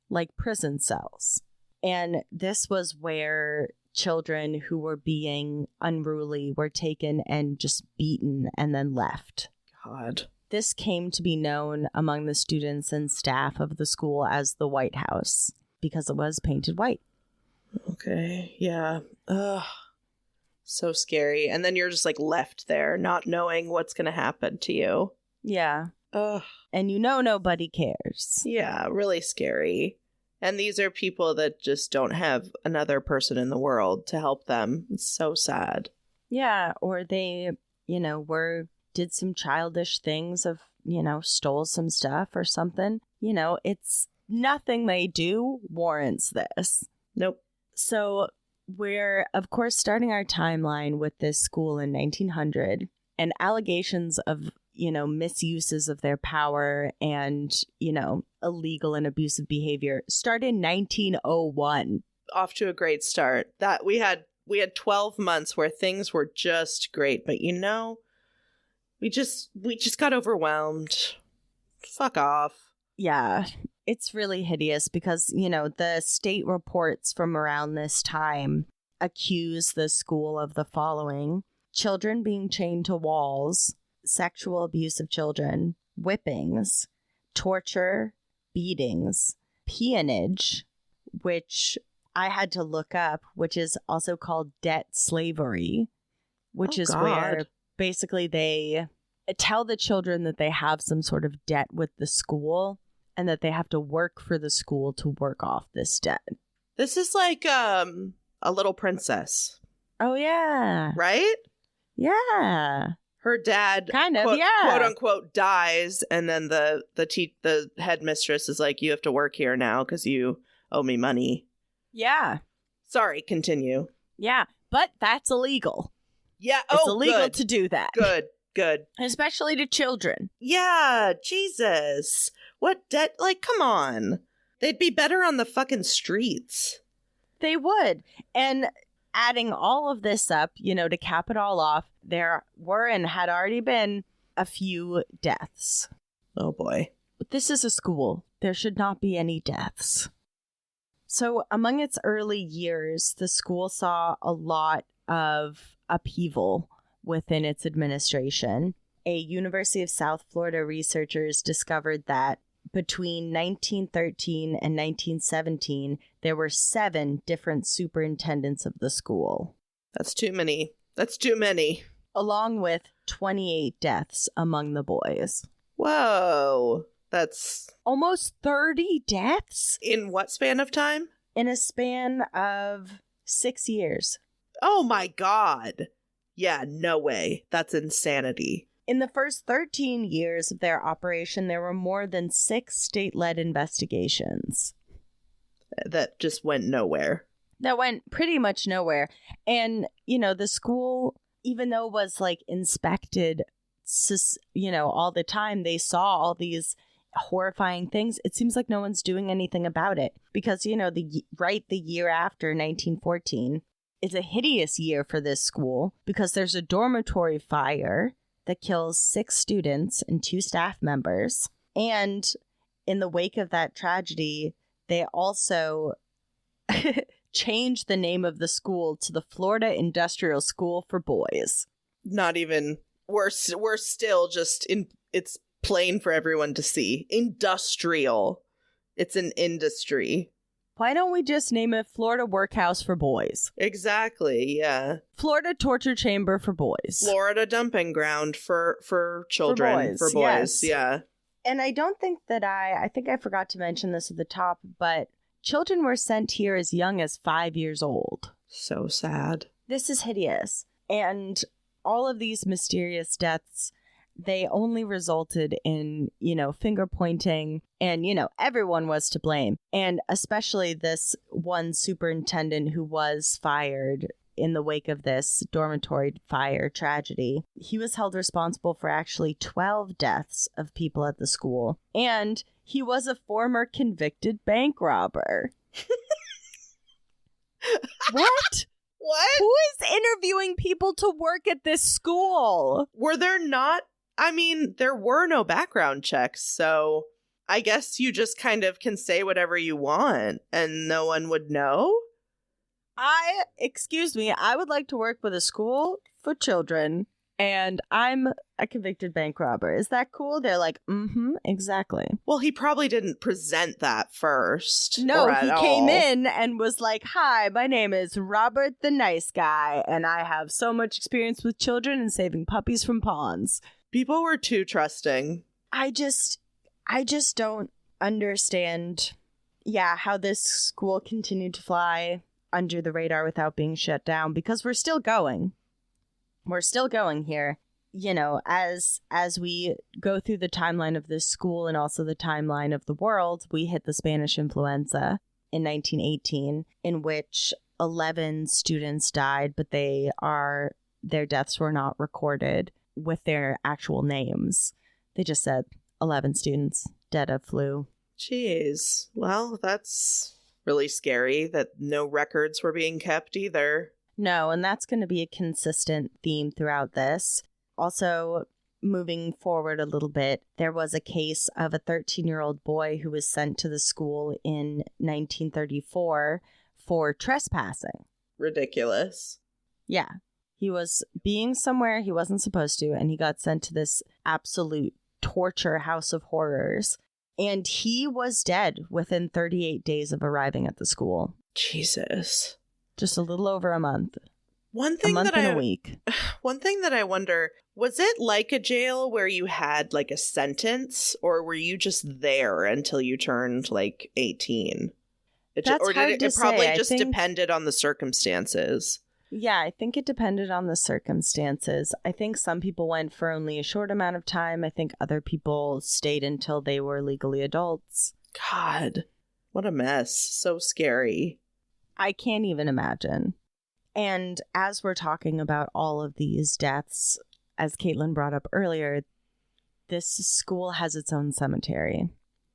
like prison cells. And this was where children who were being unruly were taken and just beaten and then left. God. This came to be known among the students and staff of the school as the White House because it was painted white. Okay, yeah. Ugh. So scary. And then you're just left there, not knowing what's going to happen to you. Yeah. Ugh. And nobody cares. Yeah, really scary. And these are people that just don't have another person in the world to help them. It's so sad. Yeah, or they, did some childish things of, stole some stuff or something. It's nothing they do warrants this. Nope. So we're, of course, starting our timeline with this school in 1900 and allegations of, misuses of their power and, illegal and abusive behavior start in 1901. Off to a great start. That we had 12 months where things were just great, but we just got overwhelmed. Fuck off. Yeah, it's really hideous because, the state reports from around this time accuse the school of the following: children being chained to walls, sexual abuse of children, whippings, torture, beatings, peonage, which I had to look up, which is also called debt slavery, which is where basically they tell the children that they have some sort of debt with the school and that they have to work for the school to work off this debt. This is like a Little Princess. Oh, yeah. Right? Yeah. Her dad, quote unquote, dies, and then the headmistress is like, you have to work here now because you owe me money. Yeah. Sorry, continue. Yeah, but that's illegal. Yeah, it's illegal to do that. Good. Especially to children. Yeah, Jesus. What debt? Come on. They'd be better on the fucking streets. They would. And adding all of this up, to cap it all off, there were and had already been a few deaths. Oh, boy. But this is a school. There should not be any deaths. So among its early years, the school saw a lot of upheaval within its administration. A University of South Florida researchers discovered that between 1913 and 1917, there were 7 different superintendents of the school. That's too many. Along with 28 deaths among the boys. Whoa. That's almost 30 deaths? In what span of time? In a span of 6 years. Oh my God. Yeah, no way. That's insanity. In the first 13 years of their operation, there were more than 6 state-led investigations. That just went nowhere. That went pretty much nowhere. And, the school, even though it was inspected, all the time, they saw all these horrifying things, it seems like no one's doing anything about it. Because, the year after 1914 is a hideous year for this school because there's a dormitory fire that kills 6 students and 2 staff members. And in the wake of that tragedy, they also changed the name of the school to the Florida Industrial School for Boys. Not even, we're still just it's plain for everyone to see. Industrial. It's an industry. Why don't we just name it Florida Workhouse for Boys? Exactly, yeah. Florida Torture Chamber for Boys. Florida Dumping Ground for children. For boys, yes. Yeah. And I don't think that I think I forgot to mention this at the top, but children were sent here as young as 5 years old. So sad. This is hideous. And all of these mysterious deaths, they only resulted in, finger pointing and, everyone was to blame. And especially this one superintendent who was fired in the wake of this dormitory fire tragedy. He was held responsible for actually 12 deaths of people at the school. And he was a former convicted bank robber. What? What? Who is interviewing people to work at this school? Were there not? I mean, there were no background checks, so I guess you just kind of can say whatever you want and no one would know? Excuse me, I would like to work with a school for children, and I'm a convicted bank robber. Is that cool? They're like, exactly. Well, he probably didn't present that first. No, he came in and was like, hi, my name is Robert the Nice Guy, and I have so much experience with children and saving puppies from ponds. People were too trusting. I just don't understand, how this school continued to fly under the radar without being shut down, because we're still going. We're still going here. As we go through the timeline of this school and also the timeline of the world, we hit the Spanish influenza in 1918, in which 11 students died, but their deaths were not recorded with their actual names. They just said 11 students dead of flu. Jeez. Well, that's really scary that no records were being kept either. No, and that's going to be a consistent theme throughout this. Also, moving forward a little bit, there was a case of a 13-year-old boy who was sent to the school in 1934 for trespassing. Ridiculous. Yeah. He was being somewhere he wasn't supposed to, and he got sent to this absolute torture house of horrors. And he was dead within 38 days of arriving at the school. Jesus. Just a little over a month. A week. One thing that I wonder, was it like a jail where you had like a sentence, or were you just there until you turned like 18? It probably just depended on the circumstances. Yeah, I think it depended on the circumstances. I think some people went for only a short amount of time. I think other people stayed until they were legally adults. God, what a mess. So scary. I can't even imagine. And as we're talking about all of these deaths, as Caitlin brought up earlier, this school has its own cemetery.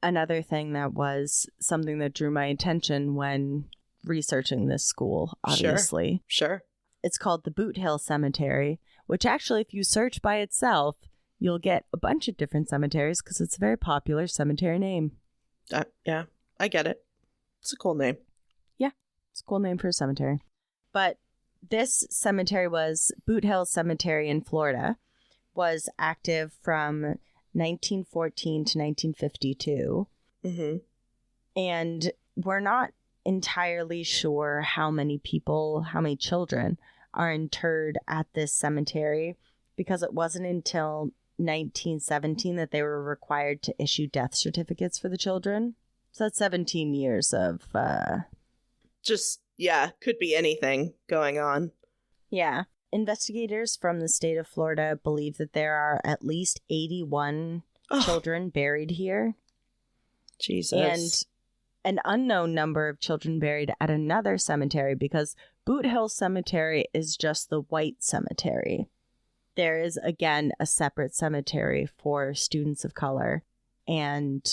Another thing that was something that drew my attention when researching this school, obviously. Sure. It's called the Boot Hill Cemetery, which actually, if you search by itself, you'll get a bunch of different cemeteries because it's a very popular cemetery name. Yeah, I get it. It's a cool name. Yeah, it's a cool name for a cemetery. But this cemetery Boot Hill Cemetery in Florida, was active from 1914 to 1952. Mm-hmm. And we're not entirely sure how many children are interred at this cemetery, because it wasn't until 1917 that they were required to issue death certificates for the children. So that's 17 years of could be anything going on. Yeah. Investigators from the state of Florida believe that there are at least 81 children buried here. Jesus. And an unknown number of children buried at another cemetery, because Boot Hill Cemetery is just the white cemetery. There is, again, a separate cemetery for students of color. And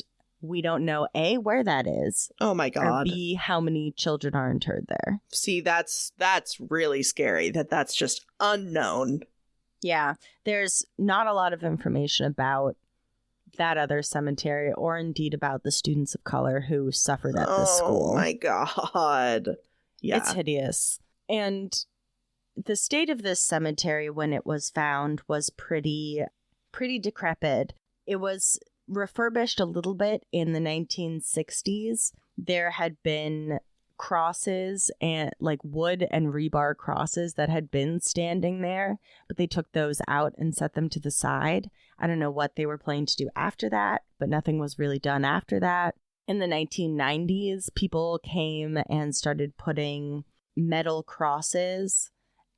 we don't know, A, where that is, Oh my or God. B, how many children are interred there. See, that's really scary that's just unknown. Yeah, there's not a lot of information about that other cemetery or indeed about the students of color who suffered at this school. Oh my God. Yeah. It's hideous. And the state of this cemetery when it was found was pretty decrepit. It was refurbished a little bit in the 1960s. There had been crosses and like wood and rebar crosses that had been standing there, but they took those out and set them to the side. I don't know what they were planning to do after that, but nothing was really done after that. In the 1990s, people came and started putting metal crosses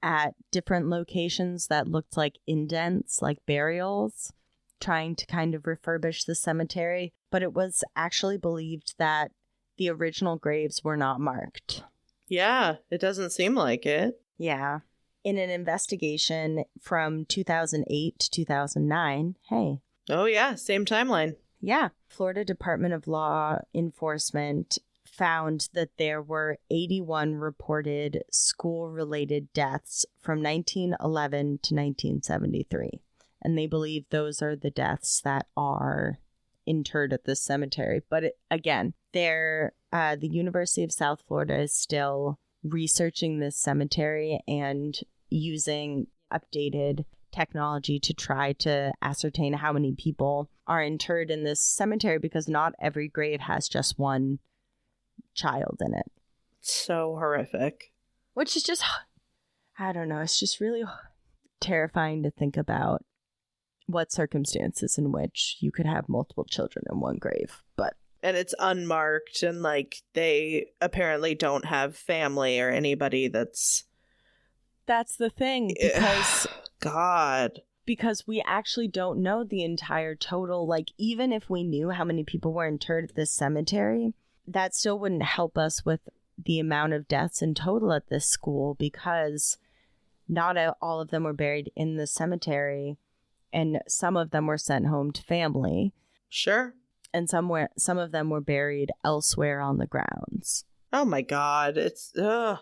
at different locations that looked like indents, like burials, trying to kind of refurbish the cemetery. But it was actually believed that the original graves were not marked. Yeah, it doesn't seem like it. Yeah. In an investigation from 2008 to 2009, hey. Oh yeah, same timeline. Yeah. Florida Department of Law Enforcement found that there were 81 reported school-related deaths from 1911 to 1973. And they believe those are the deaths that are interred at this cemetery. But again, the University of South Florida is still researching this cemetery and using updated technology to try to ascertain how many people are interred in this cemetery, because not every grave has just one child in it. So horrific. Which is just, I don't know, it's just really terrifying to think about what circumstances in which you could have multiple children in one grave. And it's unmarked, and like they apparently don't have family or anybody that's the thing, because God, because we actually don't know the entire total. Like, even if we knew how many people were interred at this cemetery, that still wouldn't help us with the amount of deaths in total at this school, because not all of them were buried in the cemetery, and some of them were sent home to family. Sure. And some of them were buried elsewhere on the grounds. Oh my God, it's I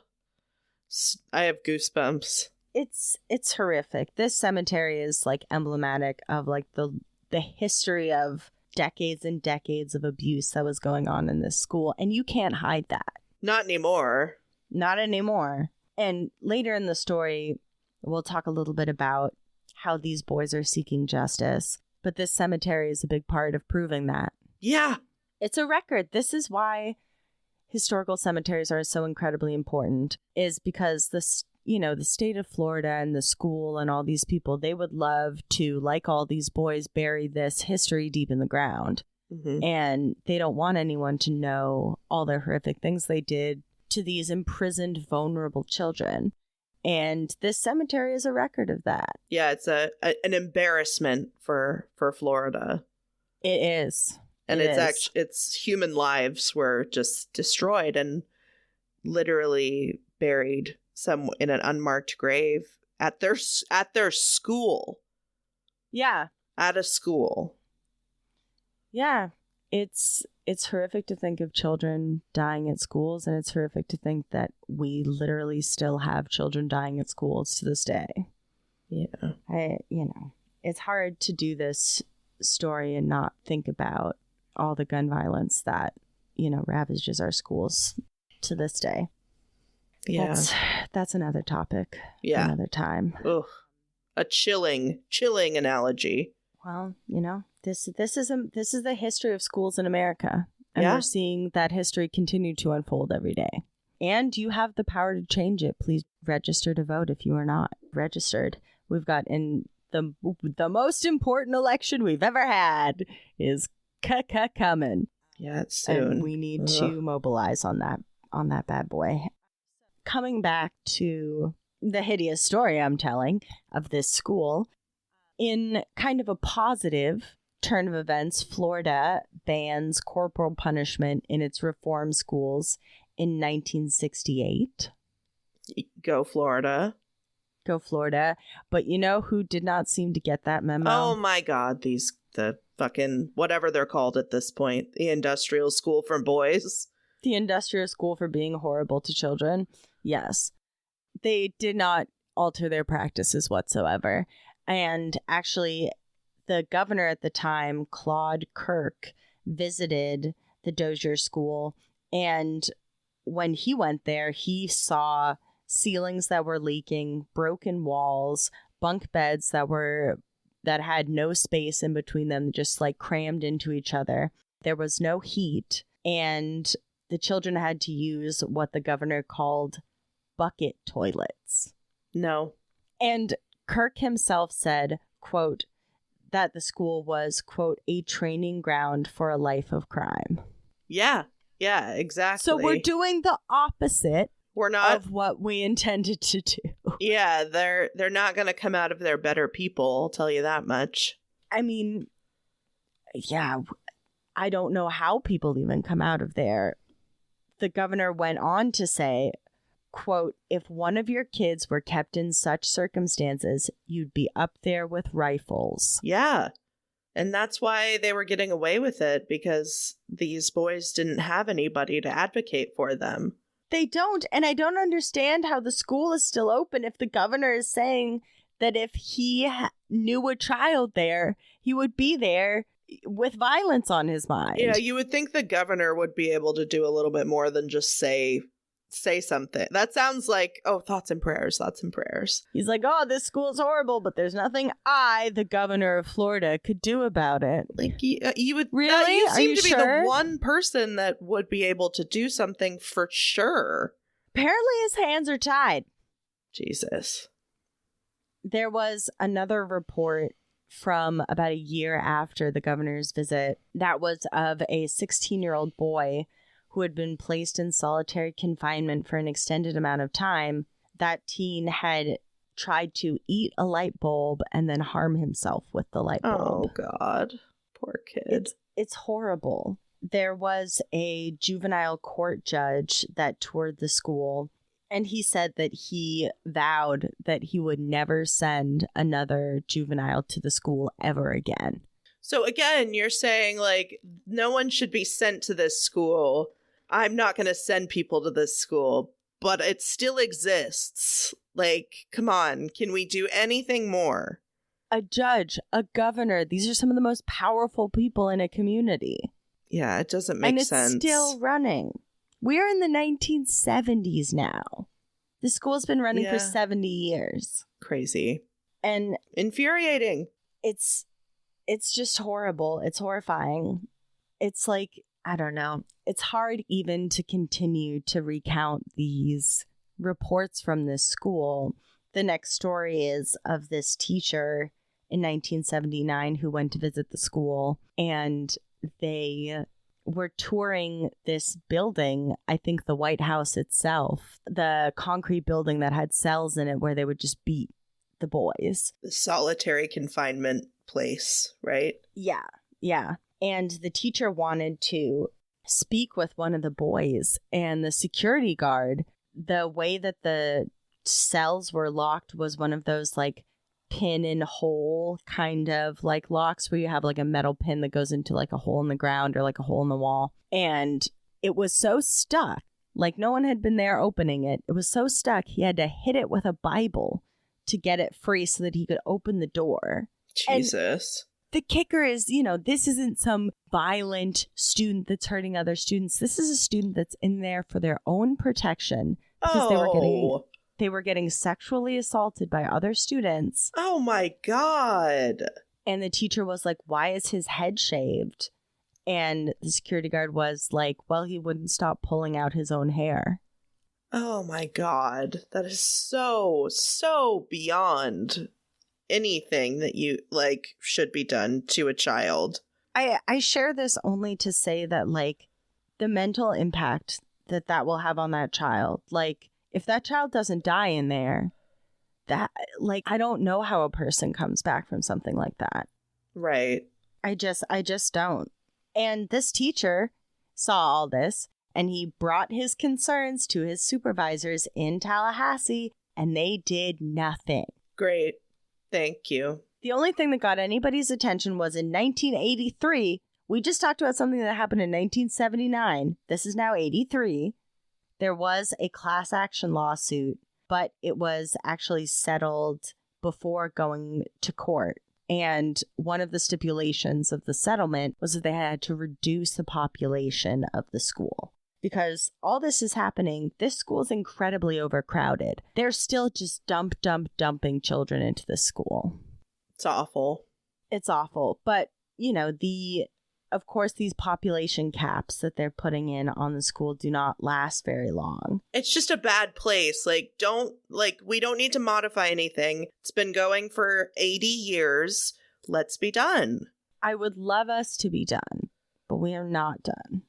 have goosebumps. It's horrific. This cemetery is like emblematic of like the history of decades and decades of abuse that was going on in this school, and you can't hide that. Not anymore. Not anymore. And later in the story, we'll talk a little bit about how these boys are seeking justice, but this cemetery is a big part of proving that. Yeah. It's a record. This is why historical cemeteries are so incredibly important, is because the state of Florida and the school and all these people, they would love to, like all these boys, bury this history deep in the ground. Mm-hmm. And they don't want anyone to know all the horrific things they did to these imprisoned, vulnerable children. And this cemetery is a record of that. Yeah, it's an embarrassment for Florida. It is. And It it's human lives were just destroyed and literally buried in an unmarked grave at their school. Yeah. At a school. Yeah. It's horrific to think of children dying at schools, and it's horrific to think that we literally still have children dying at schools to this day. Yeah. It's hard to do this story and not think about all the gun violence that, ravages our schools to this day. Yeah. That's another topic. Yeah. For another time. Ugh. A chilling analogy. Well, this is the history of schools in America. And Yeah. we're seeing that history continue to unfold every day. And you have the power to change it. Please register to vote if you are not registered. We've got in the most important election we've ever had is coming. Yeah, it's soon. And we need to mobilize on that bad boy. Coming back to the hideous story I'm telling of this school, in kind of a positive turn of events, Florida bans corporal punishment in its reform schools in 1968. Go Florida. go Florida. But you know who did not seem to get that memo? Oh my God, the fucking whatever they're called at this point, the industrial school for boys. The industrial school for being horrible to children. Yes. They did not alter their practices whatsoever. And actually, the governor at the time, Claude Kirk, visited the Dozier school. And when he went there, he saw ceilings that were leaking, broken walls, bunk beds that had no space in between them, just like crammed into each other. There was no heat, and the children had to use what the governor called bucket toilets. No. And Kirk himself said, quote, that the school was, quote, a training ground for a life of crime. Yeah, exactly. So we're doing the opposite We're not of what we intended to do. Yeah, they're not going to come out of there better people, I'll tell you that much. I mean, yeah, I don't know how people even come out of there. The governor went on to say, quote, if one of your kids were kept in such circumstances, you'd be up there with rifles. Yeah. And that's why they were getting away with it, because these boys didn't have anybody to advocate for them. They don't. And I don't understand how the school is still open if the governor is saying that if he knew a child there, he would be there with violence on his mind. Yeah, you would think the governor would be able to do a little bit more than just say something. That sounds like, oh, thoughts and prayers. He's like, oh, this school's horrible, but there's nothing I, the governor of Florida, could do about it. Like, you would really? you Are seem you to be sure? the one person that would be able to do something for sure. Apparently his hands are tied. Jesus. There was another report from about a year after the governor's visit that was of a 16-year-old boy who had been placed in solitary confinement for an extended amount of time. That teen had tried to eat a light bulb and then harm himself with the light bulb. Oh, God. Poor kid. It's horrible. There was a juvenile court judge that toured the school, and he said that he vowed that he would never send another juvenile to the school ever again. So again, you're saying, like, no one should be sent to this school. I'm not going to send people to this school, but it still exists. Like, come on, can we do anything more? A judge, a governor, these are some of the most powerful people in a community. Yeah, it doesn't make sense. And it's still running. We're in the 1970s now. The school's been running for 70 years. Crazy. And infuriating. It's just horrible. It's horrifying. It's like, I don't know. It's hard even to continue to recount these reports from this school. The next story is of this teacher in 1979 who went to visit the school, and they were touring this building, I think the White House itself, the concrete building that had cells in it where they would just beat the boys. The solitary confinement place, right? Yeah. And the teacher wanted to speak with one of the boys, and the security guard, the way that the cells were locked was one of those like pin and hole kind of like locks where you have like a metal pin that goes into like a hole in the ground or like a hole in the wall. And it was so stuck, like no one had been there opening it. It was so stuck, he had to hit it with a Bible to get it free so that he could open the door. Jesus. The kicker is, this isn't some violent student that's hurting other students. This is a student that's in there for their own protection because they were getting sexually assaulted by other students. Oh my God. And the teacher was like, why is his head shaved? And the security guard was like, well, he wouldn't stop pulling out his own hair. Oh my God. That is so beyond anything that you like should be done to a child. I share this only to say that like the mental impact that will have on that child. Like if that child doesn't die in there, that like I don't know how a person comes back from something like that. Right. I just don't. And this teacher saw all this and he brought his concerns to his supervisors in Tallahassee, and they did nothing. Great. Thank you. The only thing that got anybody's attention was in 1983. We just talked about something that happened in 1979. This is now 83. There was a class action lawsuit, but it was actually settled before going to court. And one of the stipulations of the settlement was that they had to reduce the population of the school. Because all this is happening, this school is incredibly overcrowded. They're still just dumping children into this school. It's awful. It's awful. But, you know, of course, these population caps that they're putting in on the school do not last very long. It's just a bad place. We don't need to modify anything. It's been going for 80 years. Let's be done. I would love us to be done, but we are not done.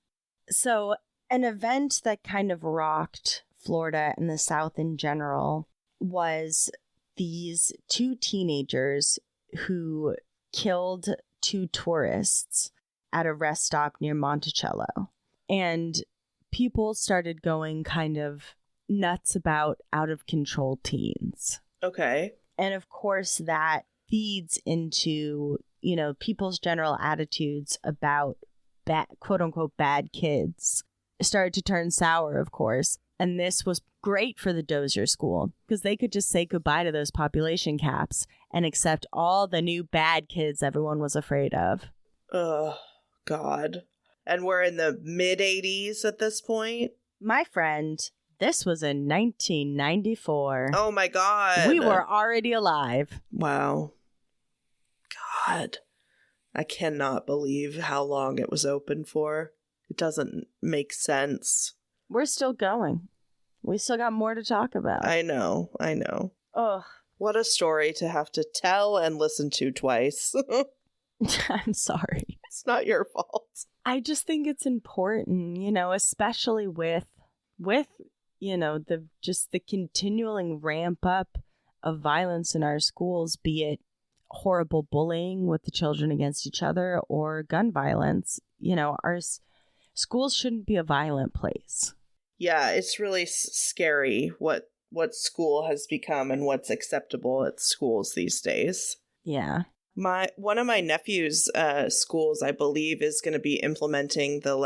So, an event that kind of rocked Florida and the South in general was these two teenagers who killed two tourists at a rest stop near Monticello. And people started going kind of nuts about out of control teens. Okay. And of course, that feeds into, you know, people's general attitudes about quote unquote bad kids. Started to turn sour, of course. And this was great for the Dozier school because they could just say goodbye to those population caps and accept all the new bad kids everyone was afraid of. Oh, God. And we're in the mid-80s at this point? My friend, this was in 1994. Oh, my God. We were already alive. Wow. God. I cannot believe how long it was open for. It doesn't make sense. We're still going. We still got more to talk about. I know. Ugh. What a story to have to tell and listen to twice. I'm sorry. It's not your fault. I just think it's important, you know, especially with you know, the continuing ramp up of violence in our schools, be it horrible bullying with the children against each other or gun violence. You know, our schools shouldn't be a violent place. Yeah, it's really scary what school has become and what's acceptable at schools these days. Yeah. One of my nephew's schools, I believe, is going to be implementing the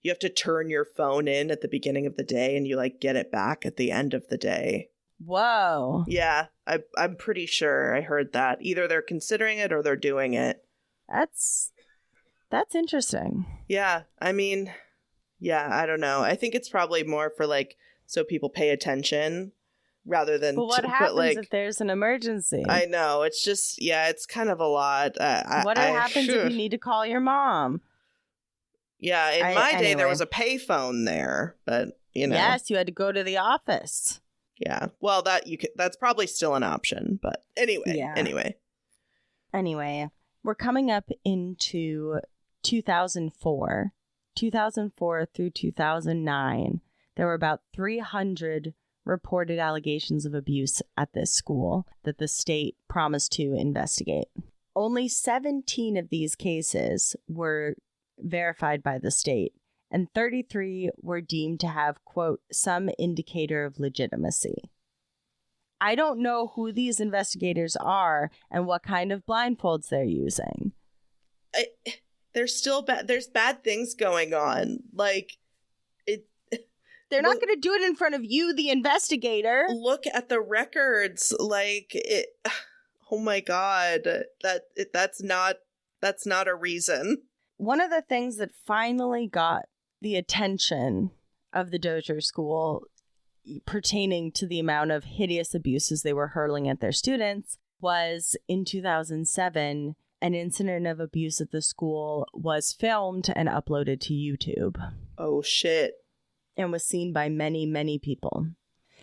you have to turn your phone in at the beginning of the day and you get it back at the end of the day. Whoa. Yeah, I'm pretty sure I heard that. Either they're considering it or they're doing it. That's interesting. Yeah, I mean, yeah, I don't know. I think it's probably more for so people pay attention rather than. But what happens if there's an emergency? I know, it's just it's kind of a lot. What happens if you need to call your mom? Yeah, in my day there was a payphone there, but you know. Yes, you had to go to the office. Yeah, well, that's probably still an option, but anyway. Yeah. Anyway, we're coming up into 2004 through 2009. There were about 300 reported allegations of abuse at this school that the state promised to investigate. Only 17 of these cases were verified by the state, and 33 were deemed to have, quote, some indicator of legitimacy. I don't know who these investigators are and what kind of blindfolds they're using. There's still there's bad things going on. They're not going to do it in front of you, the investigator. Look at the records. Oh my God, that's not a reason. One of the things that finally got the attention of the Dozier school pertaining to the amount of hideous abuses they were hurling at their students was in 2007, an incident of abuse at the school was filmed and uploaded to YouTube. Oh, shit. And was seen by many, many people.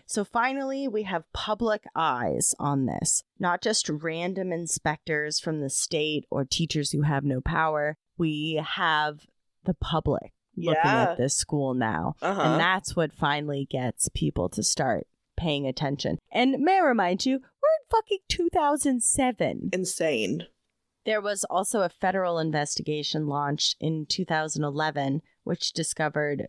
So finally, we have public eyes on this, not just random inspectors from the state or teachers who have no power. We have the public looking at this school now. And that's what finally gets people to start paying attention. And may I remind you, we're in fucking 2007. Insane. There was also a federal investigation launched in 2011, which discovered,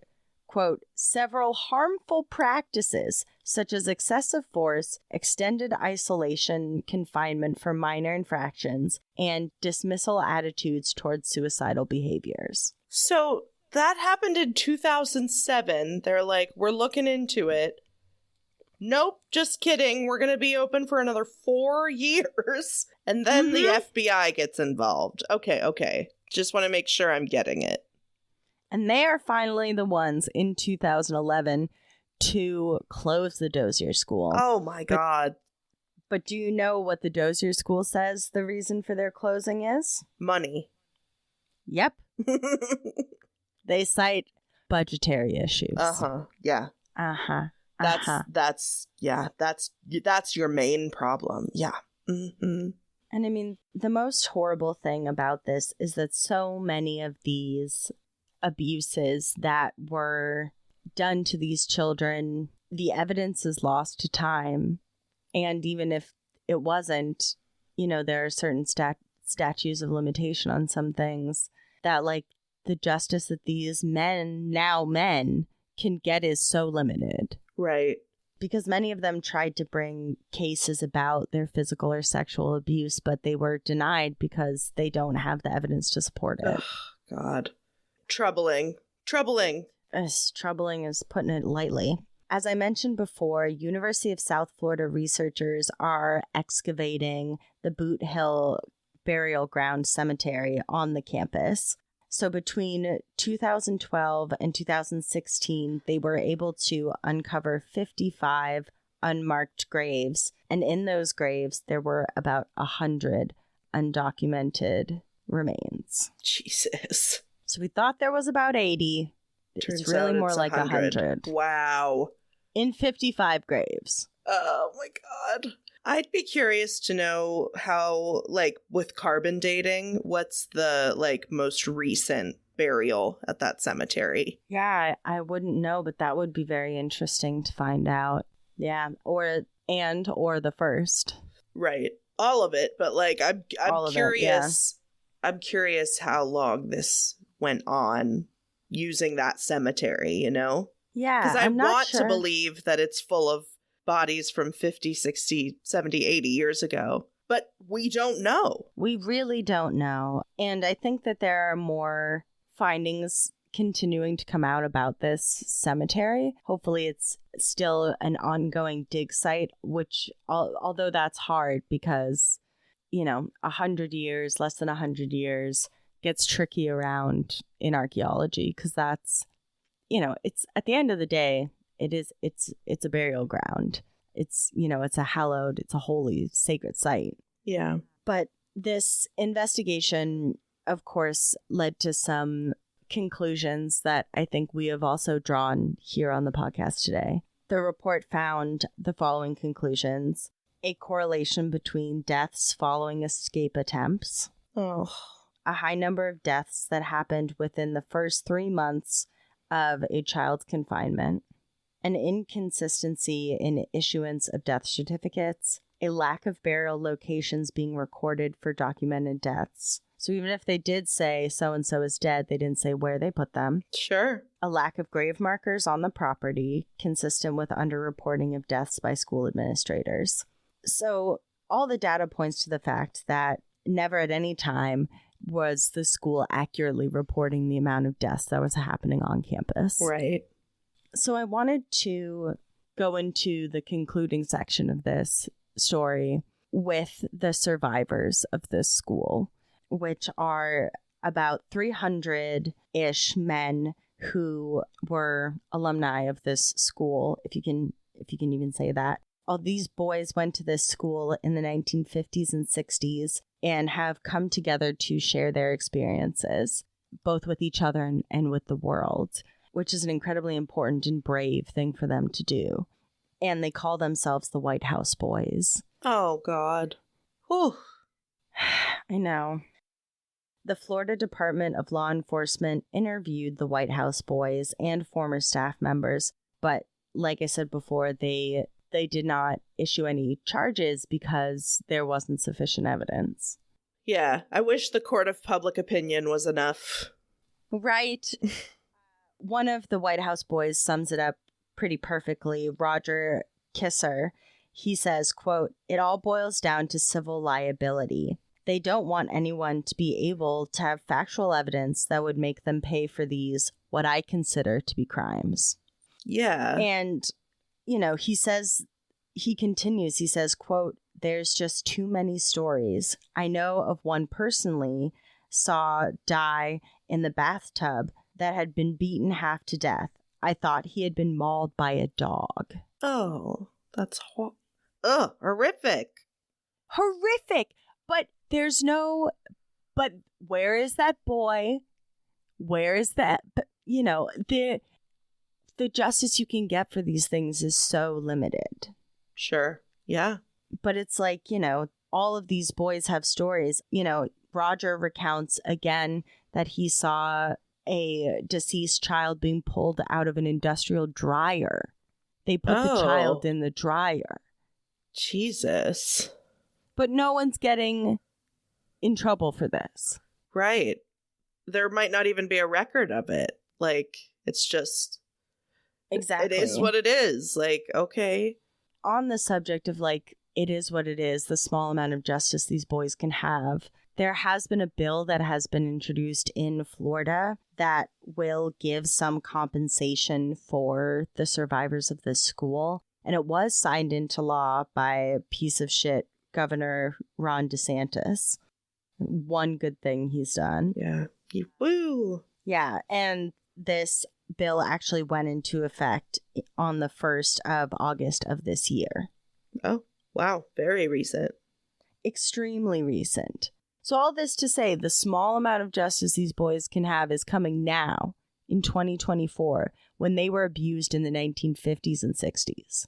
quote, several harmful practices, such as excessive force, extended isolation, confinement for minor infractions, and dismissal attitudes towards suicidal behaviors. So that happened in 2007. They're like, we're looking into it. Nope, just kidding. We're going to be open for another 4 years. And then the FBI gets involved. Okay. Just want to make sure I'm getting it. And they are finally the ones in 2011 to close the Dozier School. Oh my God. But do you know what the Dozier School says the reason for their closing is? Money. Yep. They cite budgetary issues. Yeah. That's your main problem. Yeah. Mm-hmm. And I mean, the most horrible thing about this is that so many of these abuses that were done to these children, the evidence is lost to time. And even if it wasn't, there are certain statutes of limitation on some things that, like, the justice that these men can get is so limited. Right. Because many of them tried to bring cases about their physical or sexual abuse, but they were denied because they don't have the evidence to support it. Oh, God. Troubling. Troubling is putting it lightly. As I mentioned before, University of South Florida researchers are excavating the Boot Hill Burial Ground Cemetery on the campus. So between 2012 and 2016, they were able to uncover 55 unmarked graves. And in those graves, there were about 100 undocumented remains. Jesus. So we thought there was about 80. It's really more like 100. Wow. In 55 graves. Oh my God. I'd be curious to know how, like, with carbon dating, what's the, like, most recent burial at that cemetery? Yeah, I wouldn't know, but that would be very interesting to find out. Yeah, or the first. Right. All of it, but, like, I'm curious. I'm curious how long this went on using that cemetery, Yeah, because I want to believe that it's full of bodies from 50, 60, 70, 80 years ago. But we don't know. We really don't know. And I think that there are more findings continuing to come out about this cemetery. Hopefully it's still an ongoing dig site, which, although that's hard because, 100 years, less than 100 years, gets tricky around in archaeology because that's, it's at the end of the day, it's a burial ground. It's a hallowed, it's a holy, sacred site. Yeah. But this investigation, of course, led to some conclusions that I think we have also drawn here on the podcast today. The report found the following conclusions: a correlation between deaths following escape attempts. Oh. A high number of deaths that happened within the first 3 months of a child's confinement. An inconsistency in issuance of death certificates, a lack of burial locations being recorded for documented deaths. So even if they did say so-and-so is dead, they didn't say where they put them. Sure. A lack of grave markers on the property, consistent with underreporting of deaths by school administrators. So all the data points to the fact that never at any time was the school accurately reporting the amount of deaths that was happening on campus. Right. So I wanted to go into the concluding section of this story with the survivors of this school, which are about 300-ish men who were alumni of this school, if you can even say that. All these boys went to this school in the 1950s and 60s and have come together to share their experiences, both with each other and with the world, which is an incredibly important and brave thing for them to do. And they call themselves the White House Boys. Oh, God. Whew. I know. The Florida Department of Law Enforcement interviewed the White House Boys and former staff members, but like I said before, they did not issue any charges because there wasn't sufficient evidence. Yeah, I wish the court of public opinion was enough. Right. one of the White House boys sums it up pretty perfectly. Roger Kisser, he says, quote, "It all boils down to civil liability. They don't want anyone to be able to have factual evidence that would make them pay for these, what I consider to be crimes." Yeah. And, you know, he continues, he says, quote, "There's just too many stories. I know of one personally saw die in the bathtub that had been beaten half to death. I thought he had been mauled by a dog." Oh, that's horrific. Horrific. But but where is that boy? Where is that? You know, the justice you can get for these things is so limited. Sure. Yeah. But it's like, you know, all of these boys have stories. You know, Roger recounts again that he saw a deceased child being pulled out of an industrial dryer. They put the child in the dryer. Jesus. But no one's getting in trouble for this. Right. There might not even be a record of it. Like, it's just... Exactly. It is what it is. Like, okay. On the subject of, like, it is what it is, the small amount of justice these boys can have, there has been a bill that has been introduced in Florida that will give some compensation for the survivors of this school. And it was signed into law by a piece of shit Governor Ron DeSantis. One good thing he's done. Yeah. Woo! Yeah, and this bill actually went into effect on the 1st of August of this year. Oh, wow. Very recent. Extremely recent. So all this to say, the small amount of justice these boys can have is coming now in 2024 when they were abused in the 1950s and 60s.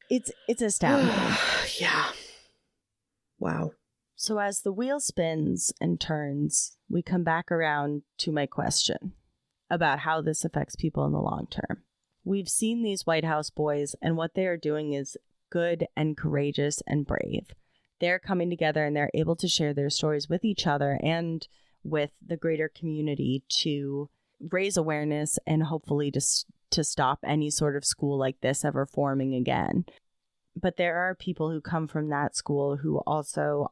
It's astounding. Yeah. Wow. So as the wheel spins and turns, we come back around to my question about how this affects people in the long term. We've seen these White House boys, and what they are doing is good and courageous and brave. They're coming together and they're able to share their stories with each other and with the greater community to raise awareness and hopefully to stop any sort of school like this ever forming again. But there are people who come from that school who also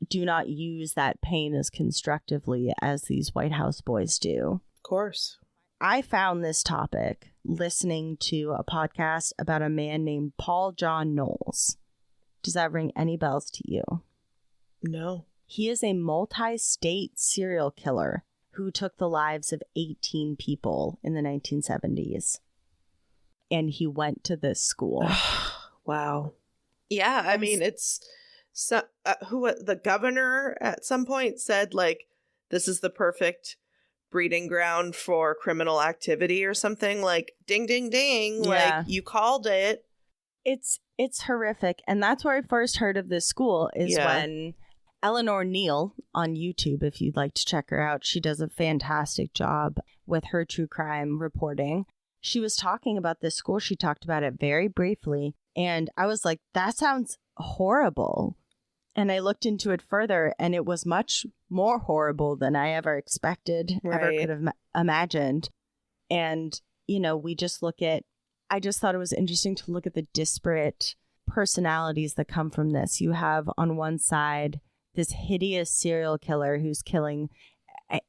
do not use that pain as constructively as these White House boys do. Of course. I found this topic listening to a podcast about a man named Paul John Knowles. Does that ring any bells to you? No. He is a multi-state serial killer who took the lives of 18 people in the 1970s. And he went to this school. Wow. Yeah, I mean, it's... So, the governor at some point said, like, this is the perfect breeding ground for criminal activity or something. Like, ding, ding, ding. Yeah. Like, you called it. It's horrific. And that's where I first heard of this school is when Eleanor Neal on YouTube, if you'd like to check her out, she does a fantastic job with her true crime reporting. She was talking about this school. She talked about it very briefly. And I was like, that sounds horrible. And I looked into it further, and it was much more horrible than I ever expected, ever could have imagined. And, you know, I just thought it was interesting to look at the disparate personalities that come from this. You have on one side this hideous serial killer who's killing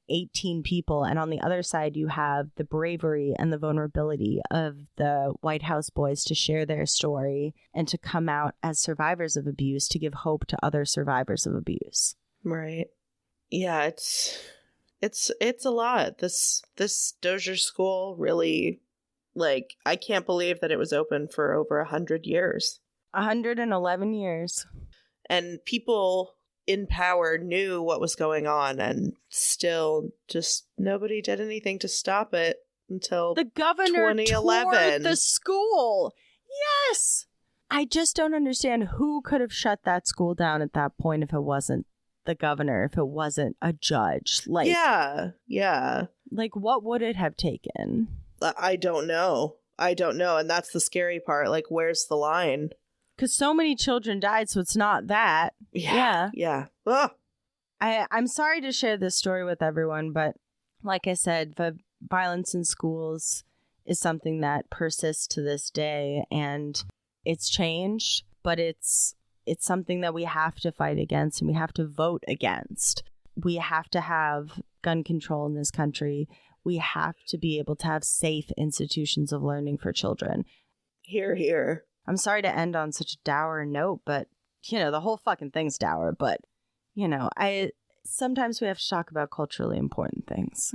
18 people, and on the other side you have the bravery and the vulnerability of the White House boys to share their story and to come out as survivors of abuse to give hope to other survivors of abuse. Right. Yeah, it's a lot. This Dozier school really, like, I can't believe that it was open for over 100 years. 111 years. And people in power knew what was going on, and still just nobody did anything to stop it until the governor 2011. Toured the school. Yes. I just don't understand who could have shut that school down at that point if it wasn't the governor, if it wasn't a judge. Like, yeah. Like, what would it have taken? I don't know. And that's the scary part. Like, where's the line? Because so many children died, so it's not that. Yeah. Ugh. I'm sorry to share this story with everyone, but like I said, violence in schools is something that persists to this day, and it's changed, but it's something that we have to fight against and we have to vote against. We have to have gun control in this country. We have to be able to have safe institutions of learning for children. Hear, hear. I'm sorry to end on such a dour note, but, the whole fucking thing's dour. But, sometimes we have to talk about culturally important things.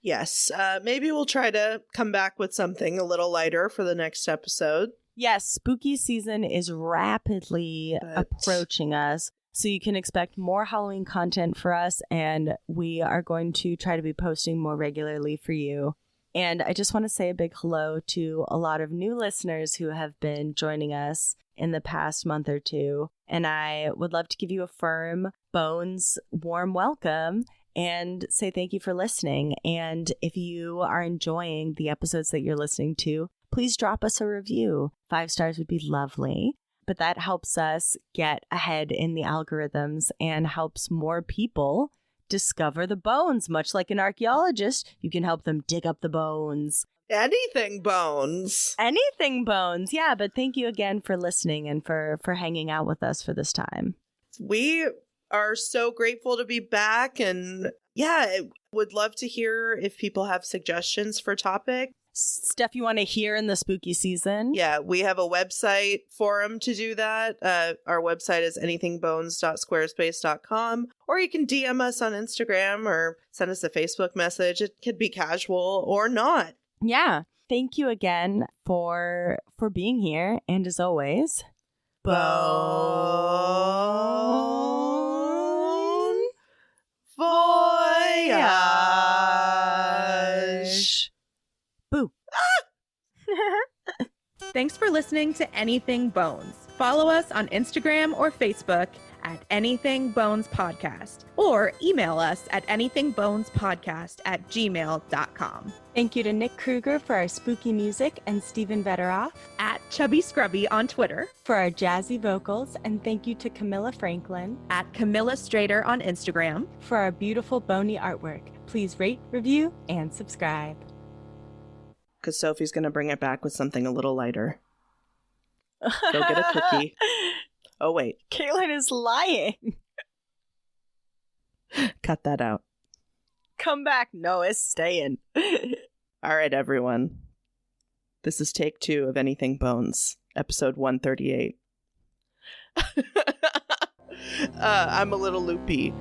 Yes. Maybe we'll try to come back with something a little lighter for the next episode. Yes, spooky season is rapidly approaching us. So you can expect more Halloween content for us, and we are going to try to be posting more regularly for you. And I just want to say a big hello to a lot of new listeners who have been joining us in the past month or two. And I would love to give you a firm, bones, warm welcome and say thank you for listening. And if you are enjoying the episodes that you're listening to, please drop us a review. 5 stars would be lovely. But that helps us get ahead in the algorithms and helps more people discover the bones. Much like an archaeologist, you can help them dig up the bones. Anything bones. Anything bones. Yeah, but thank you again for listening and for hanging out with us for this time. We are so grateful to be back, and would love to hear if people have suggestions for topics. Stuff you want to hear in the spooky season. Yeah, we have a website forum to do that. Our website is anythingbones.squarespace.com, or you can DM us on Instagram or send us a Facebook message. It could be casual or not. Yeah. Thank you again for being here. And as always, Bon voyage. Boo. Thanks for listening to Anything Bones. Follow us on Instagram or Facebook at Anything Bones Podcast, or email us at anythingbonespodcast@gmail.com. Thank you to Nick Kruger for our spooky music and Stephen Vetteroff At Chubby Scrubby on Twitter, for our jazzy vocals, and thank you to Camilla Franklin at Camilla Strader on Instagram. for our beautiful bony artwork. Please rate, review, and subscribe. Because Sophie's going to bring it back with something a little lighter. Go get a cookie. Oh, wait. Katelyn is lying. Cut that out. Come back. No, it's staying. All right, everyone. This is take 2 of Anything Bones, episode 138. I'm a little loopy.